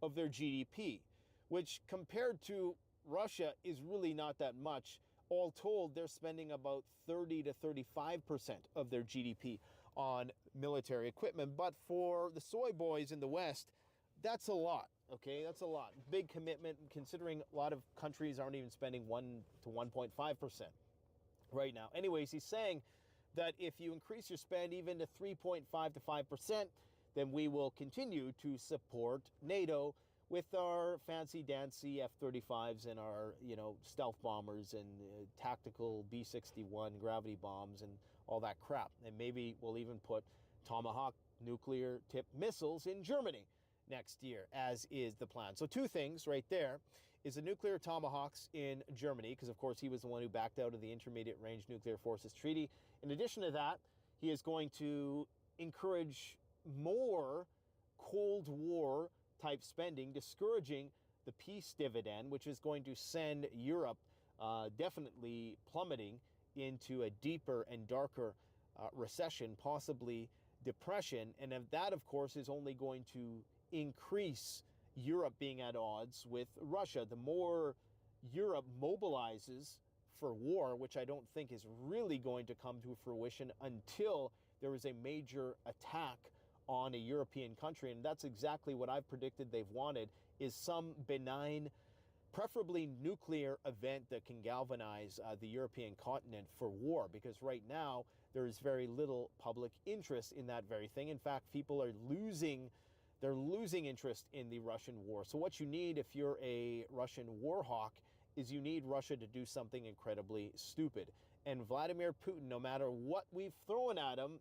of their GDP, which compared to Russia is really not that much. All told, they're spending about 30 to 35% of their GDP on military equipment. But for the soy boys in the West, that's a lot, okay? That's a lot. Big commitment, considering a lot of countries aren't even spending 1 to 1.5% right now. Anyways, he's saying that if you increase your spend even to 3.5 to 5%, then we will continue to support NATO with our fancy-dancy F-35s and our, stealth bombers and tactical B-61 gravity bombs and all that crap. And maybe we'll even put Tomahawk nuclear-tipped missiles in Germany. next year, as is the plan. So two things right there is the nuclear tomahawks in Germany, because of course he was the one who backed out of the Intermediate Range Nuclear Forces Treaty. In addition to that, he is going to encourage more Cold War type spending, discouraging the peace dividend, which is going to send Europe definitely plummeting into a deeper and darker recession, possibly depression. And that, of course, is only going to increase Europe being at odds with Russia. The more Europe mobilizes for war, which I don't think is really going to come to fruition until there is a major attack on a European country, and that's exactly what I've predicted they've wanted, is some benign, preferably nuclear event that can galvanize the European continent for war, because right now there is very little public interest in that very thing. In fact, people are losing interest in the Russian war. So what you need if you're a Russian war hawk is you need Russia to do something incredibly stupid. And Vladimir Putin, no matter what we've thrown at him,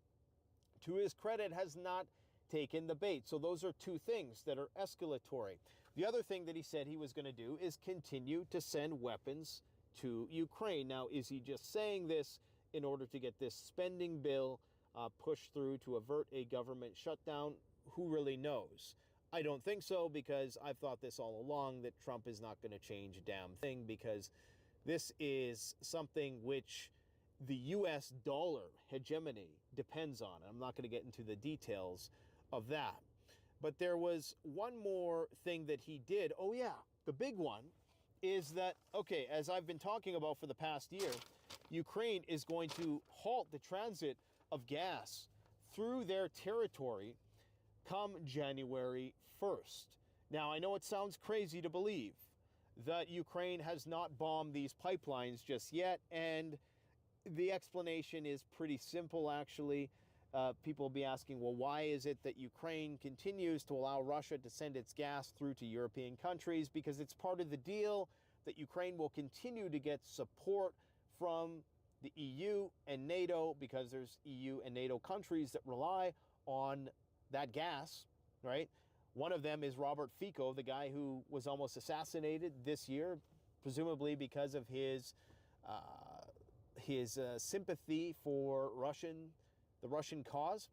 to his credit, has not taken the bait. So those are two things that are escalatory. The other thing that he said he was going to do is continue to send weapons to Ukraine. Now, is he just saying this in order to get this spending bill pushed through to avert a government shutdown? Who really knows? I don't think so, because I've thought this all along, that Trump is not going to change a damn thing, because this is something which the US dollar hegemony depends on. I'm not going to get into the details of that. But there was one more thing that he did. Oh yeah, the big one is that, okay, as I've been talking about for the past year, Ukraine is going to halt the transit of gas through their territory come January 1st. Now, I know it sounds crazy to believe that Ukraine has not bombed these pipelines just yet, and the explanation is pretty simple, actually. People will be asking, well, why is it that Ukraine continues to allow Russia to send its gas through to European countries? Because it's part of the deal that Ukraine will continue to get support from the EU and NATO, because there's EU and NATO countries that rely on that gas, right? One of them is Robert Fico, the guy who was almost assassinated this year, presumably because of his sympathy for the Russian cause.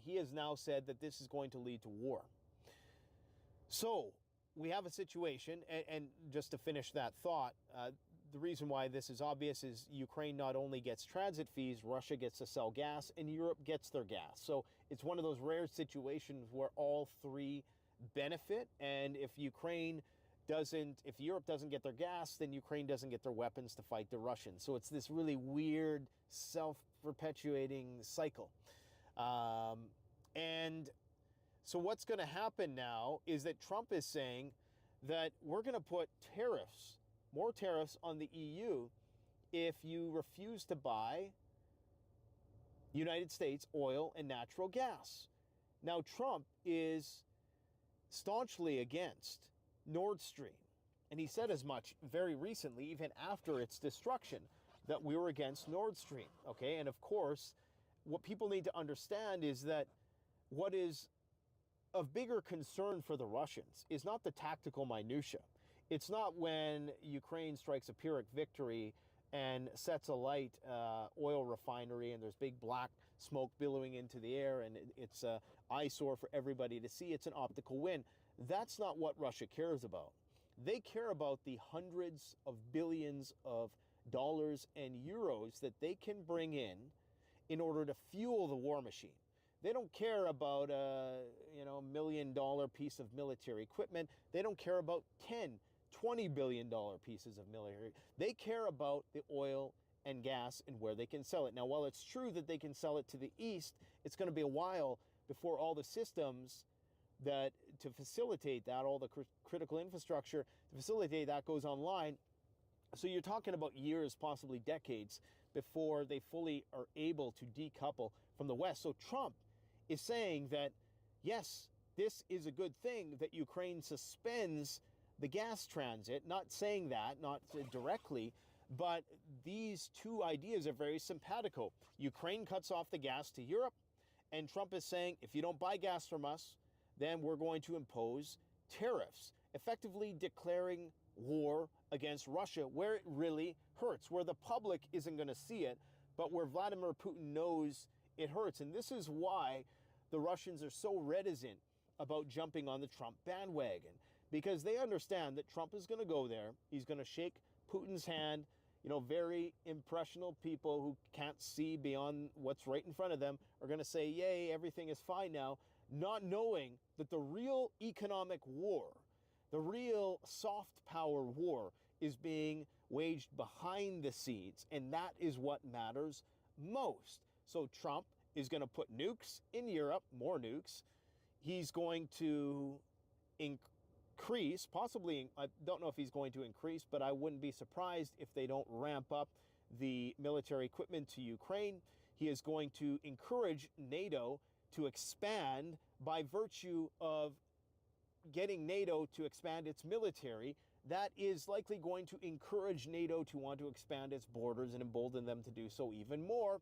He has now said that this is going to lead to war. So we have a situation, and just to finish that thought, the reason why this is obvious is Ukraine not only gets transit fees, Russia gets to sell gas, and Europe gets their gas. So it's one of those rare situations where all three benefit, and if Europe doesn't get their gas, then Ukraine doesn't get their weapons to fight the Russians. So it's this really weird, self-perpetuating cycle. And so what's going to happen now is that Trump is saying that we're going to put more tariffs on the EU if you refuse to buy United States oil and natural gas. Now, Trump is staunchly against Nord Stream. And he said as much very recently, even after its destruction, that we were against Nord Stream. Okay, and of course, what people need to understand is that what is of bigger concern for the Russians is not the tactical minutia. It's not when Ukraine strikes a Pyrrhic victory and sets alight oil refinery and there's big black smoke billowing into the air and it's an eyesore for everybody to see. It's an optical win. That's not what Russia cares about. They care about the hundreds of billions of dollars and euros that they can bring in order to fuel the war machine. They don't care about a $1 million piece of military equipment. They don't care about $20 billion pieces of military. They care about the oil and gas and where they can sell it. Now, while it's true that they can sell it to the east, it's going to be a while before all the systems that to facilitate that, all the critical infrastructure to facilitate that goes online. So you're talking about years, possibly decades, before they fully are able to decouple from the West. So Trump is saying that, yes, this is a good thing that Ukraine suspends the gas transit, not saying that, not directly, but these two ideas are very simpatico. Ukraine cuts off the gas to Europe, and Trump is saying, if you don't buy gas from us, then we're going to impose tariffs, effectively declaring war against Russia where it really hurts, where the public isn't going to see it, but where Vladimir Putin knows it hurts. And this is why the Russians are so reticent about jumping on the Trump bandwagon, because they understand that Trump is going to go there. He's going to shake Putin's hand. You know, very impressionable people who can't see beyond what's right in front of them are going to say, yay, everything is fine now, not knowing that the real economic war, the real soft power war is being waged behind the scenes, and that is what matters most. So Trump is going to put nukes in Europe, more nukes. He's going to increase, possibly, I don't know if he's going to increase, but I wouldn't be surprised if they don't ramp up the military equipment to Ukraine. He is going to encourage NATO to expand by virtue of getting NATO to expand its military. That is likely going to encourage NATO to want to expand its borders and embolden them to do so even more.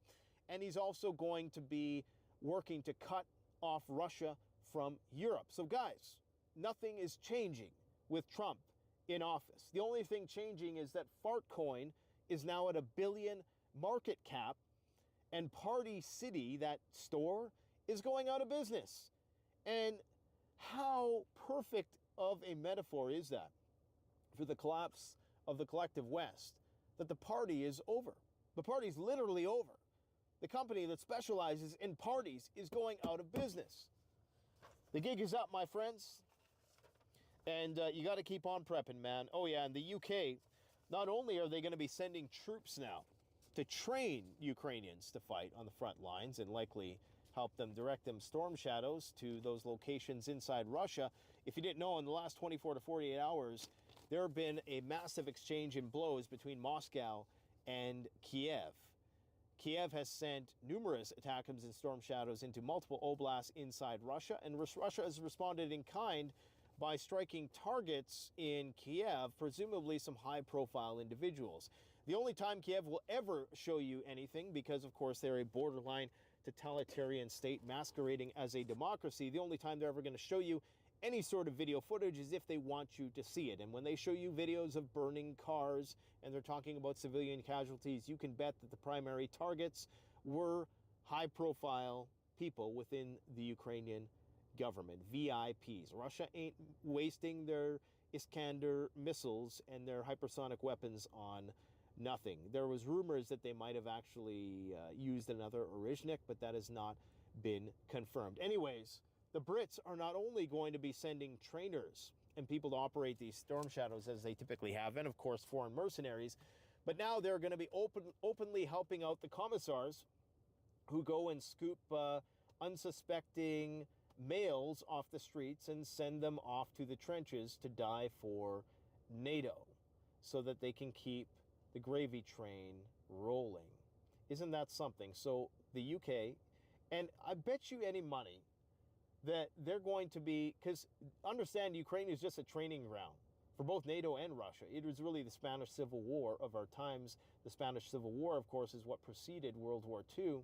And he's also going to be working to cut off Russia from Europe. So guys, nothing is changing with Trump in office. The only thing changing is that Fartcoin is now at $1 billion market cap, and Party City, that store, is going out of business. And how perfect of a metaphor is that for the collapse of the collective West, that the party is over. The party's literally over. The company that specializes in parties is going out of business. The gig is up, my friends. And you got to keep on prepping, man. Oh, yeah, in the UK, not only are they going to be sending troops now to train Ukrainians to fight on the front lines and likely help them direct them storm shadows to those locations inside Russia. If you didn't know, in the last 24 to 48 hours, there have been a massive exchange in blows between Moscow and Kiev. Kiev has sent numerous ATACMS and storm shadows into multiple oblasts inside Russia, and Russia has responded in kind by striking targets in Kiev, presumably some high-profile individuals. The only time Kiev will ever show you anything, because of course they're a borderline totalitarian state masquerading as a democracy, the only time they're ever going to show you any sort of video footage is if they want you to see it. And when they show you videos of burning cars and they're talking about civilian casualties, you can bet that the primary targets were high-profile people within the Ukrainian government, VIPs. Russia ain't wasting their Iskander missiles and their hypersonic weapons on nothing. There was rumors that they might have actually used another Orishnik, but that has not been confirmed. Anyways, the Brits are not only going to be sending trainers and people to operate these storm shadows as they typically have, and of course foreign mercenaries, but now they're going to be openly helping out the commissars who go and scoop unsuspecting males off the streets and send them off to the trenches to die for NATO so that they can keep the gravy train rolling. Isn't that something? So the UK, and I bet you any money that they're going to be, because understand Ukraine is just a training ground for both NATO and Russia. It was really the Spanish Civil War of our times. The Spanish Civil War, of course, is what preceded World War II,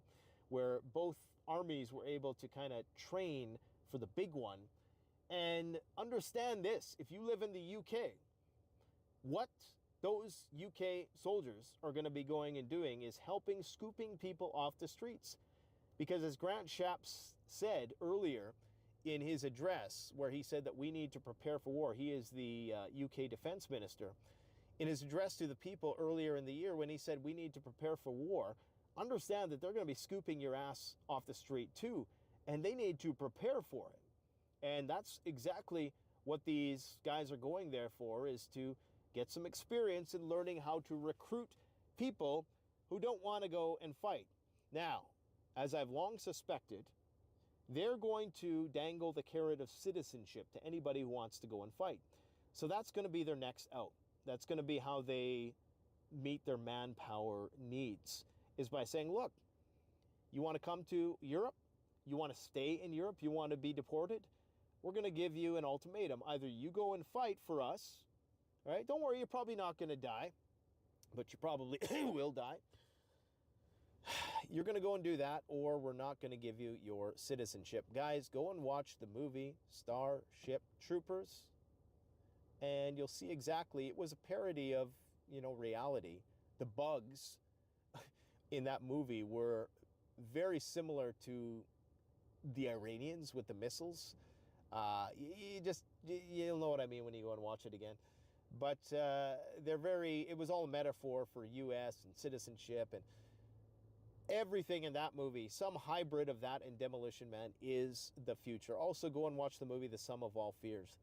where both armies were able to kind of train for the big one. And understand this, if you live in the UK, what those UK soldiers are going to be going and doing is helping scooping people off the streets. Because as Grant Shapps said earlier in his address, where he said that we need to prepare for war, he is the UK defense minister. In his address to the people earlier in the year when he said we need to prepare for war, understand that they're going to be scooping your ass off the street too, and they need to prepare for it. And that's exactly what these guys are going there for, is to get some experience in learning how to recruit people who don't want to go and fight. Now, as I've long suspected, they're going to dangle the carrot of citizenship to anybody who wants to go and fight. So that's going to be their next out. That's going to be how they meet their manpower needs, is by saying, look, you want to come to Europe? You want to stay in Europe? You want to be deported? We're going to give you an ultimatum. Either you go and fight for us, right? Don't worry, you're probably not going to die, but you probably will die. you're going to go and do that, or we're not going to give you your citizenship. Guys, go and watch the movie Starship Troopers, and you'll see exactly, it was a parody of, you know, reality. The bugs in that movie were very similar to the Iranians with the missiles. You'll know what I mean when you go and watch it again. But it was all a metaphor for U.S. and citizenship and everything in that movie. Some hybrid of that and Demolition Man is the future. Also, go and watch the movie The Sum of All Fears,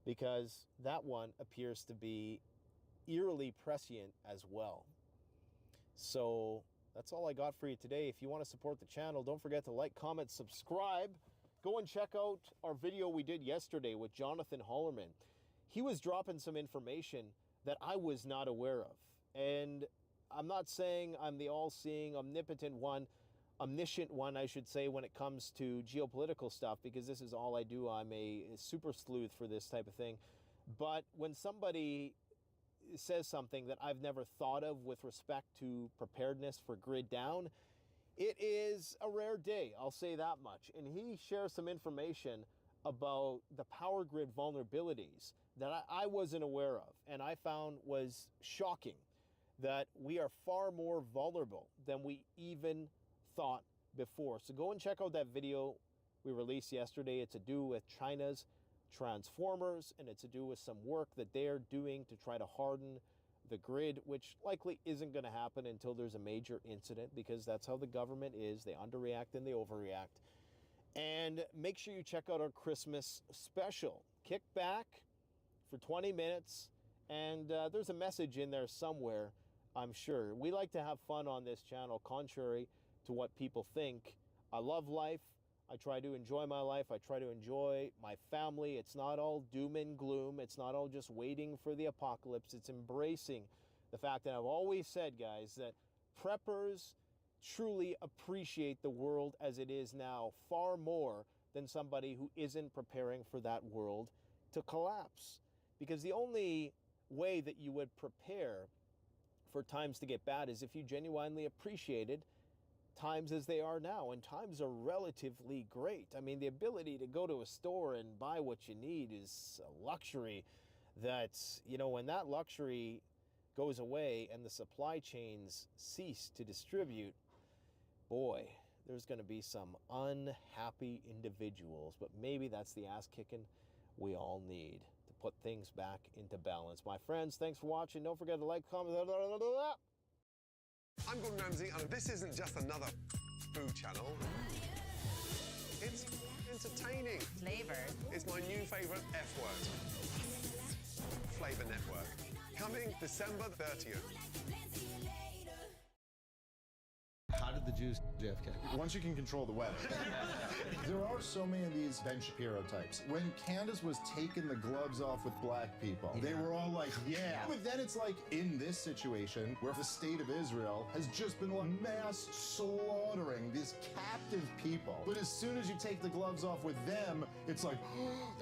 because that one appears to be eerily prescient as well. So that's all I got for you today. If you want to support the channel, don't forget to like, comment, subscribe. Go and check out our video we did yesterday with Jonathan Hollerman. He was dropping some information that I was not aware of. And I'm not saying I'm the all-seeing, omniscient one, I should say, when it comes to geopolitical stuff, because this is all I do. I'm a super sleuth for this type of thing. But when somebody says something that I've never thought of with respect to preparedness for grid down, it is a rare day, I'll say that much. And he shares some information about the power grid vulnerabilities that I wasn't aware of, and I found was shocking, that we are far more vulnerable than we even thought before. So go and check out that video we released yesterday. It's to do with China's transformers, and it's to do with some work that they're doing to try to harden the grid, which likely isn't going to happen until there's a major incident, because that's how the government is. They underreact and they overreact. And make sure you check out our Christmas special. Kick back for 20 minutes, and there's a message in there somewhere, I'm sure. We like to have fun on this channel, contrary to what people think. I love life. I try to enjoy my life. I try to enjoy my family. It's not all doom and gloom. It's not all just waiting for the apocalypse. It's embracing the fact that I've always said, guys, that preppers truly appreciate the world as it is now far more than somebody who isn't preparing for that world to collapse. Because the only way that you would prepare for times to get bad is if you genuinely appreciated times as they are now, and times are relatively great. I mean, the ability to go to a store and buy what you need is a luxury that, you know, when that luxury goes away and the supply chains cease to distribute, boy, there's going to be some unhappy individuals. But maybe that's the ass kicking we all need to put things back into balance. My friends, thanks for watching. Don't forget to like, comment. I'm Gordon Ramsay, and this isn't just another food channel. It's entertaining. Flavor. It's my new favourite F word. Flavor Network. Coming December 30th. How did the Jews JFK? Once you can control the weather. There are so many of these Ben Shapiro types. When Candace was taking the gloves off with black people, they were all like, yeah. But then it's like, in this situation, where the state of Israel has just been like mass slaughtering these captive people. But as soon as you take the gloves off with them, it's like,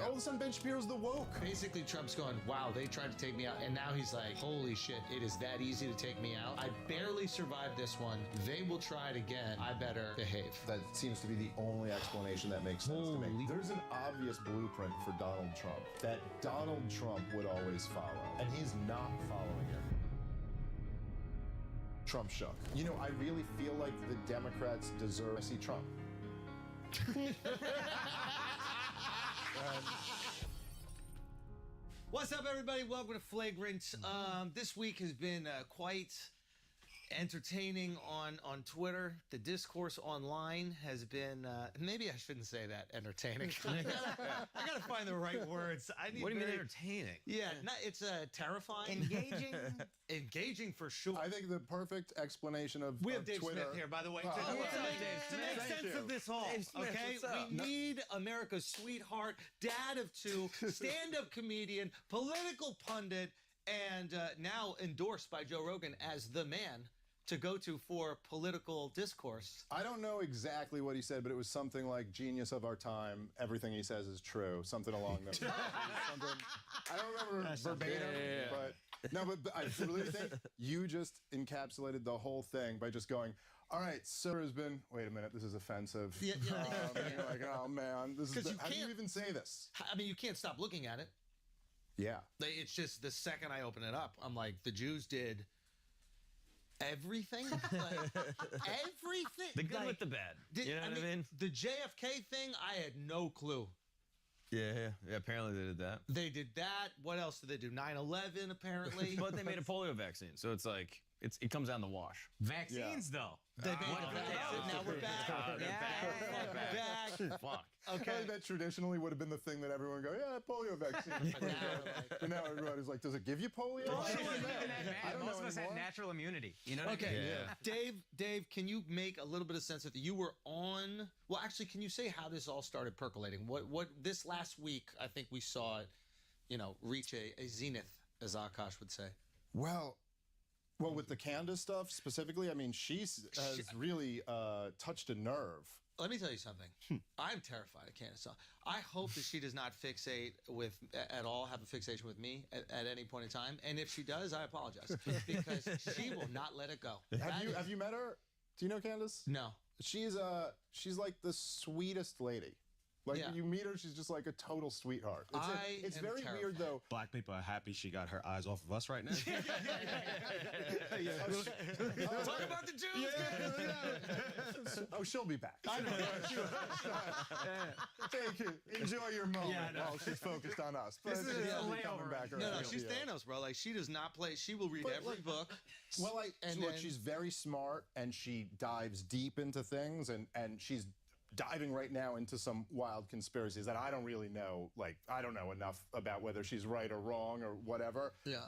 all of a sudden Ben Shapiro's the woke. Basically, Trump's going, wow, they tried to take me out. And now he's like, holy shit, it is that easy to take me out. I barely survived this one. They will try it again. I better behave. That seems to be the only explanation that makes sense to me. There's an obvious blueprint for Donald Trump that Donald Trump would always follow, and he's not following it. Trump shook. You know, I really feel like the Democrats deserve to see Trump. What's up, everybody? Welcome to Flagrant. This week has been quite entertaining on Twitter. The discourse online has been, maybe I shouldn't say that, entertaining. I gotta find the right words. What do you mean entertaining? Yeah, it's terrifying. Engaging. Engaging for sure. I think the perfect explanation of We have Dave Twitter. Smith here, by the way, Oh, to make sense of this all. Okay, we need America's sweetheart, dad of two, stand-up comedian, political pundit, and now endorsed by Joe Rogan as the man to go to for political discourse. I don't know exactly what he said, but it was something like genius of our time. Everything he says is true. Something along those lines. I don't remember verbatim, but No, but I really think you just encapsulated the whole thing by just going, all right, so has been, wait a minute, this is offensive. Yeah. And you're like, oh man, this is, how do you even say this? I mean, you can't stop looking at it. Yeah. It's just the second I open it up, I'm like, the Jews did everything. Everything. The good with the bad. You know what I mean? The JFK thing, I had no clue. Yeah, apparently they did that. They did that. What else did they do? 9/11, apparently. But they made a polio vaccine, so it's like it comes out in the wash. Vaccines, though. They made now we're back. Back. Fuck. Okay. That traditionally would have been the thing that everyone would go, yeah, polio vaccine. And now everybody's like, does it give you polio? Most of us had natural immunity. You know what I mean? Dave, can you make a little bit of sense of that? You were on. Well, actually, can you say how this all started percolating? What this last week? I think we saw it, reach a zenith, as Akash would say. Well, with the Candace stuff specifically, I mean, she has really touched a nerve. Let me tell you something. I'm terrified of Candace. I hope that she does not fixate at all, have a fixation with me at any point in time. And if she does, I apologize because she will not let it go. Have you met her? Do you know Candace? No. She's like the sweetest lady. Like, you meet her, she's just like a total sweetheart. It's very weird, though. Black people are happy she got her eyes off of us right now. Talk about the Jews. Oh, she'll be back. I know. Take it. Enjoy your moment. Oh, she's focused on us. But she'll be coming back around. No, she's Thanos, bro. Like, she does not play. She will read every book. Well, she's very smart, and she dives deep into things, and she's diving right now into some wild conspiracies that I don't really know. Like, I don't know enough about whether she's right or wrong or whatever. Yeah.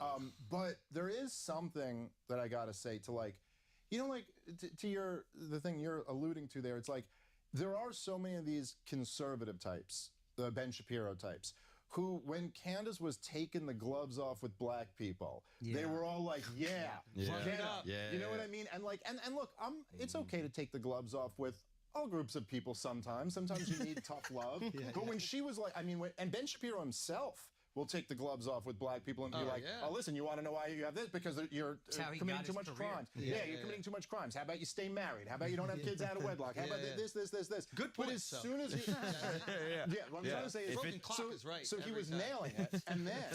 But there is something that I gotta say to, like, to the thing you're alluding to there. It's like there are so many of these conservative types, the Ben Shapiro types, who, when Candace was taking the gloves off with black people, they were all like, get up. You know what I mean? And like, and look, it's okay to take the gloves off with all groups of people sometimes. Sometimes you need tough love. But when she was like, and Ben Shapiro himself will take the gloves off with black people and be like, oh, listen, you want to know why you have this? Because you're committing too much crimes. Yeah, you're committing too much crimes. How about you stay married? How about you don't have kids out of wedlock? How about this? Good point. But as soon as you... what I'm trying to say is... So he was nailing it. And then...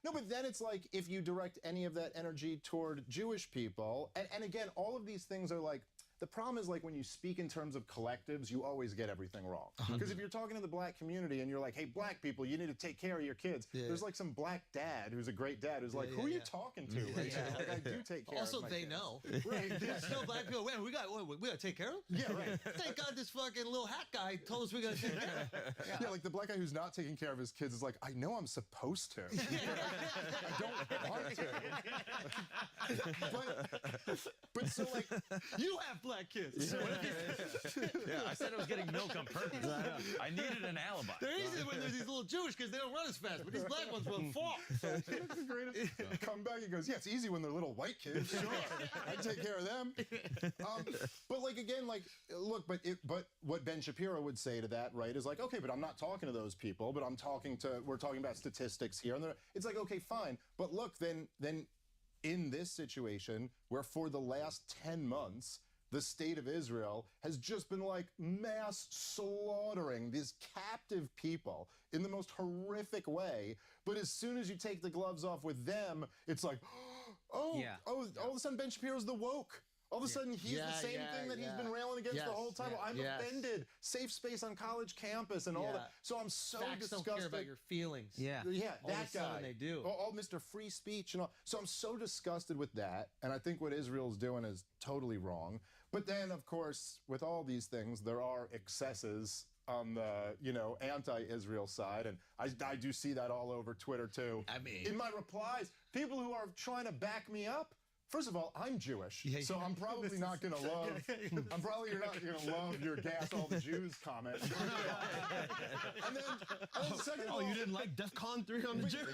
no, but then it's like, if you direct any of that energy toward Jewish people, and again, all of these things are like, the problem is, like, when you speak in terms of collectives, you always get everything wrong. Because if you're talking to the black community and you're like, hey, black people, you need to take care of your kids, there's like some black dad who's a great dad who's like, who are you talking to? Like, I do take care of my kids. Know. Right. There's no black people. Man, we got to take care of them? Yeah, right. Thank God this fucking little hat guy told us we got to take care of them. Yeah, like the black guy who's not taking care of his kids is like, I know I'm supposed to, but I don't want to. But so, like, you have black kids. I said I was getting milk on purpose. I needed an alibi. They're easy when there's these little Jewish because they don't run as fast, but these black ones will fall. That's the greatest. Come back, he goes, yeah, it's easy when they're little white kids. Sure, I take care of them. But like, again, like, look, but what Ben Shapiro would say to that, right, is like, okay, but I'm not talking to those people, but we're talking about statistics here, and it's like, okay, fine, but look, then in this situation where for the last 10 months the state of Israel has just been like mass slaughtering these captive people in the most horrific way. But as soon as you take the gloves off with them, it's like, all of a sudden Ben Shapiro's the woke. All of a sudden, he's the same thing that he's been railing against the whole time. Well, I'm offended. Safe space on college campus and all that. So I'm so disgusted. Don't care about your feelings. Yeah, that guy. They do. All Mr. Free Speech and all. So I'm so disgusted with that. And I think what Israel's doing is totally wrong. But then, of course, with all these things, there are excesses on the, anti-Israel side. And I do see that all over Twitter, too. I mean... in my replies, people who are trying to back me up, first of all, I'm Jewish, so I'm probably not going to love. I'm probably not going to love your gas all the Jews comment. and then second of all, you didn't like DEF CON 3 on the Jews.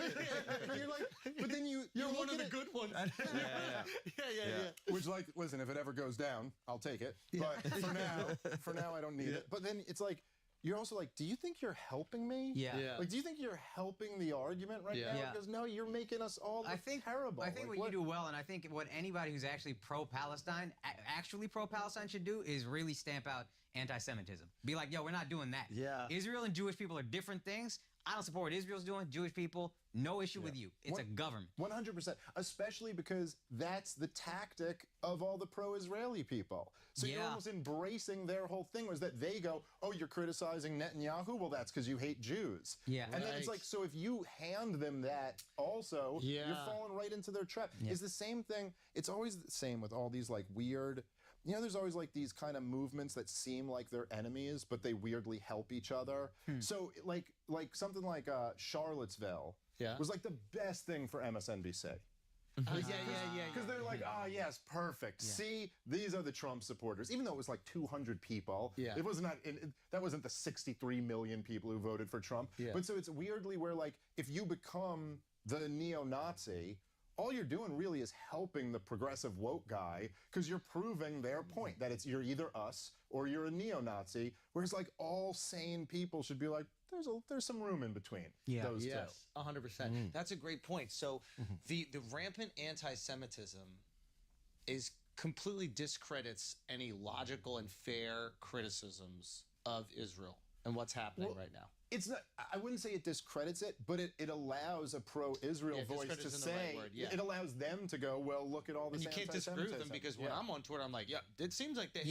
You're like, but then you're one of the good ones. Which, like, listen, if it ever goes down, I'll take it. But for now, I don't need it. But then it's like, you're also like, do you think you're helping me? Yeah. Like, do you think you're helping the argument right now? Yeah. Because no, you're making us all look terrible. I think Like, what you do well, and I think what anybody who's actually pro-Palestine, actually pro-Palestine should do is really stamp out anti-Semitism. Be like, yo, we're not doing that. Yeah. Israel and Jewish people are different things. I don't support what Israel's doing. Jewish people, no issue with you. It's a government. 100%. Especially because that's the tactic of all the pro-Israeli people. So you're almost embracing their whole thing was that they go, oh, you're criticizing Netanyahu? Well, that's because you hate Jews. Yeah. And then it's like, so if you hand them that also, you're falling right into their trap. Yeah. It's the same thing. It's always the same with all these like weird... You know, there's always like these kind of movements that seem like they're enemies, but they weirdly help each other. So like something like Charlottesville was like the best thing for MSNBC. Because they're like, yes, perfect. See, these are the Trump supporters. Even though it was like 200 people, it was not. That wasn't the 63 million people who voted for Trump. But so it's weirdly where like if you become the neo-Nazi, all you're doing really is helping the progressive woke guy because you're proving their point that you're either us or you're a neo-Nazi. Whereas like all sane people should be like, there's some room in between those two. 100%. That's a great point. So the rampant anti-Semitism is completely discredits any logical and fair criticisms of Israel and what's happening right now. It's not. I wouldn't say it discredits it, but it allows a pro-Israel voice to say. It allows them to go, well, look at all this. And you can't disagree with them because when I'm on Twitter, I'm like, yeah, it seems like they.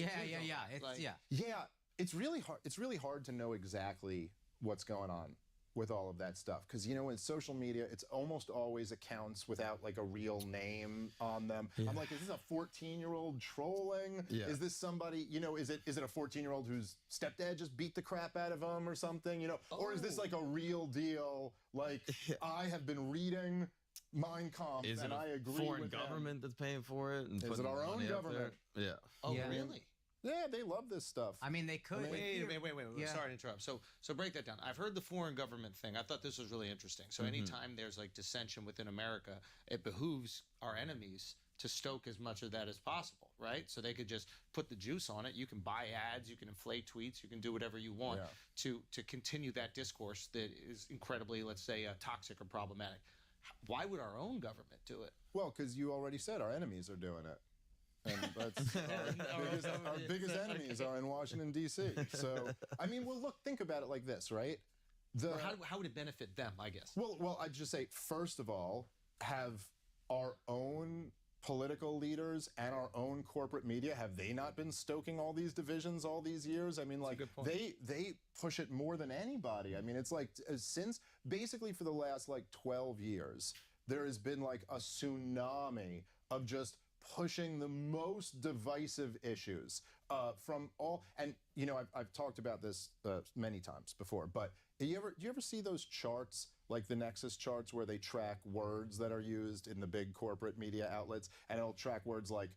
It's really hard. It's really hard to know exactly what's going on with all of that stuff because you know in social media it's almost always accounts without like a real name on them. I'm like, is this a 14-year-old trolling? Is this somebody, you know, is it a 14-year-old whose stepdad just beat the crap out of him or something, you know? Or is this like a real deal, like I have been reading Mein Kampf and I agree with foreign government that's paying for it? And is it our own government? Yeah. Oh, really? Yeah, they love this stuff. I mean, they could. Wait. Sorry to interrupt. So break that down. I've heard the foreign government thing. I thought this was really interesting. So anytime there's like dissension within America, it behooves our enemies to stoke as much of that as possible, right? So they could just put the juice on it. You can buy ads, you can inflate tweets, you can do whatever you want to continue that discourse that is incredibly, let's say, toxic or problematic. Why would our own government do it? Well, because you already said our enemies are doing it. And that's our biggest enemies are in Washington, D.C. So, I mean, well, look, think about it like this, right? Or how would it benefit them, I guess? Well, I'd just say, first of all, have our own political leaders and our own corporate media, have they not been stoking all these divisions all these years? I mean, like, they push it more than anybody. I mean, it's like, since, basically for the last, like, 12 years, there has been, like, a tsunami of just pushing the most divisive issues from all, and you know I've talked about this many times before, but do you ever see those charts, like the Nexus charts, where they track words that are used in the big corporate media outlets, and it'll track words like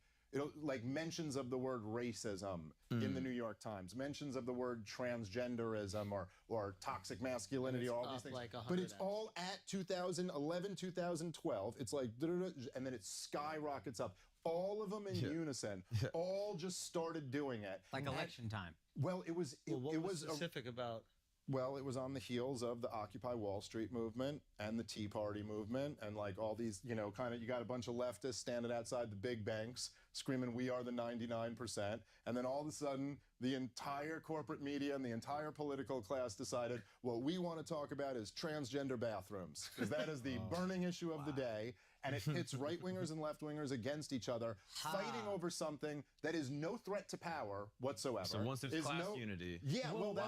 mentions of the word racism in the New York Times, mentions of the word transgenderism or toxic masculinity, all these things. Like but it's all at 2011, 2012. It's like, and then it skyrockets up. All of them in unison, all just started doing it. Like election time. Well, it was specific about. Well, it was on the heels of the Occupy Wall Street movement and the Tea Party movement and like all these, you know, kind of, you got a bunch of leftists standing outside the big banks screaming, we are the 99%. And then all of a sudden, the entire corporate media and the entire political class decided what we want to talk about is transgender bathrooms, because that is the burning issue of the day. And it pits right-wingers and left-wingers against each other, fighting over something that is no threat to power whatsoever. So once there's class unity. Yeah, well,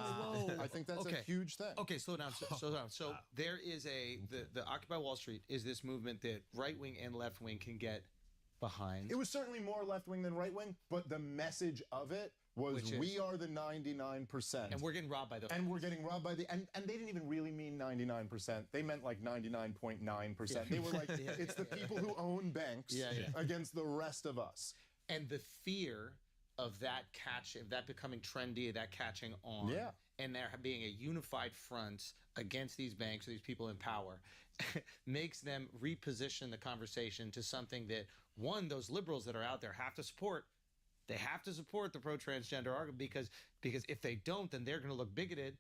I think that's a huge thing. Okay, slow down. So there is the Occupy Wall Street is this movement that right-wing and left-wing can get behind. It was certainly more left-wing than right-wing, but the message of it was we are the 99%. And we're getting robbed by the... And we're getting robbed by the... And they didn't even really mean 99%. They meant like 99.9%. They were like, it's the people who own banks against the rest of us. And the fear of that becoming trendy, that catching on, and there being a unified front against these banks, these people in power, makes them reposition the conversation to something that, one, those liberals that are out there have to support, They have to support the pro-transgender argument because if they don't, then they're going to look bigoted.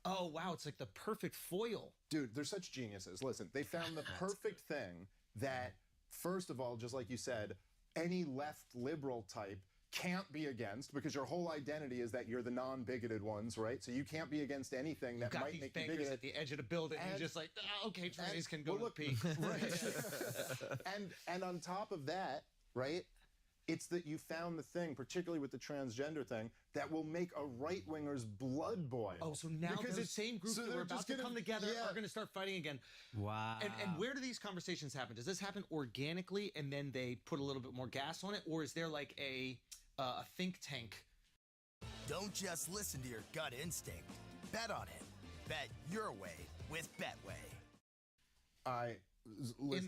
Oh, wow, it's like the perfect foil. Dude, they're such geniuses. Listen, they found the perfect thing that, first of all, just like you said, any left liberal type can't be against, because your whole identity is that you're the non-bigoted ones, right? So you can't be against anything that might make you bigoted. At the edge of the building, and you're just like, okay, trays can go to the peak. Right. and on top of that, right, it's that you found the thing, particularly with the transgender thing, that will make a right-winger's blood boil. Oh, so now the same groups that were about to come together are going to start fighting again. Wow. And where do these conversations happen? Does this happen organically and then they put a little bit more gas on it? Or is there like a think tank? Don't just listen to your gut instinct. Bet on it. Bet your way with Betway. Listen.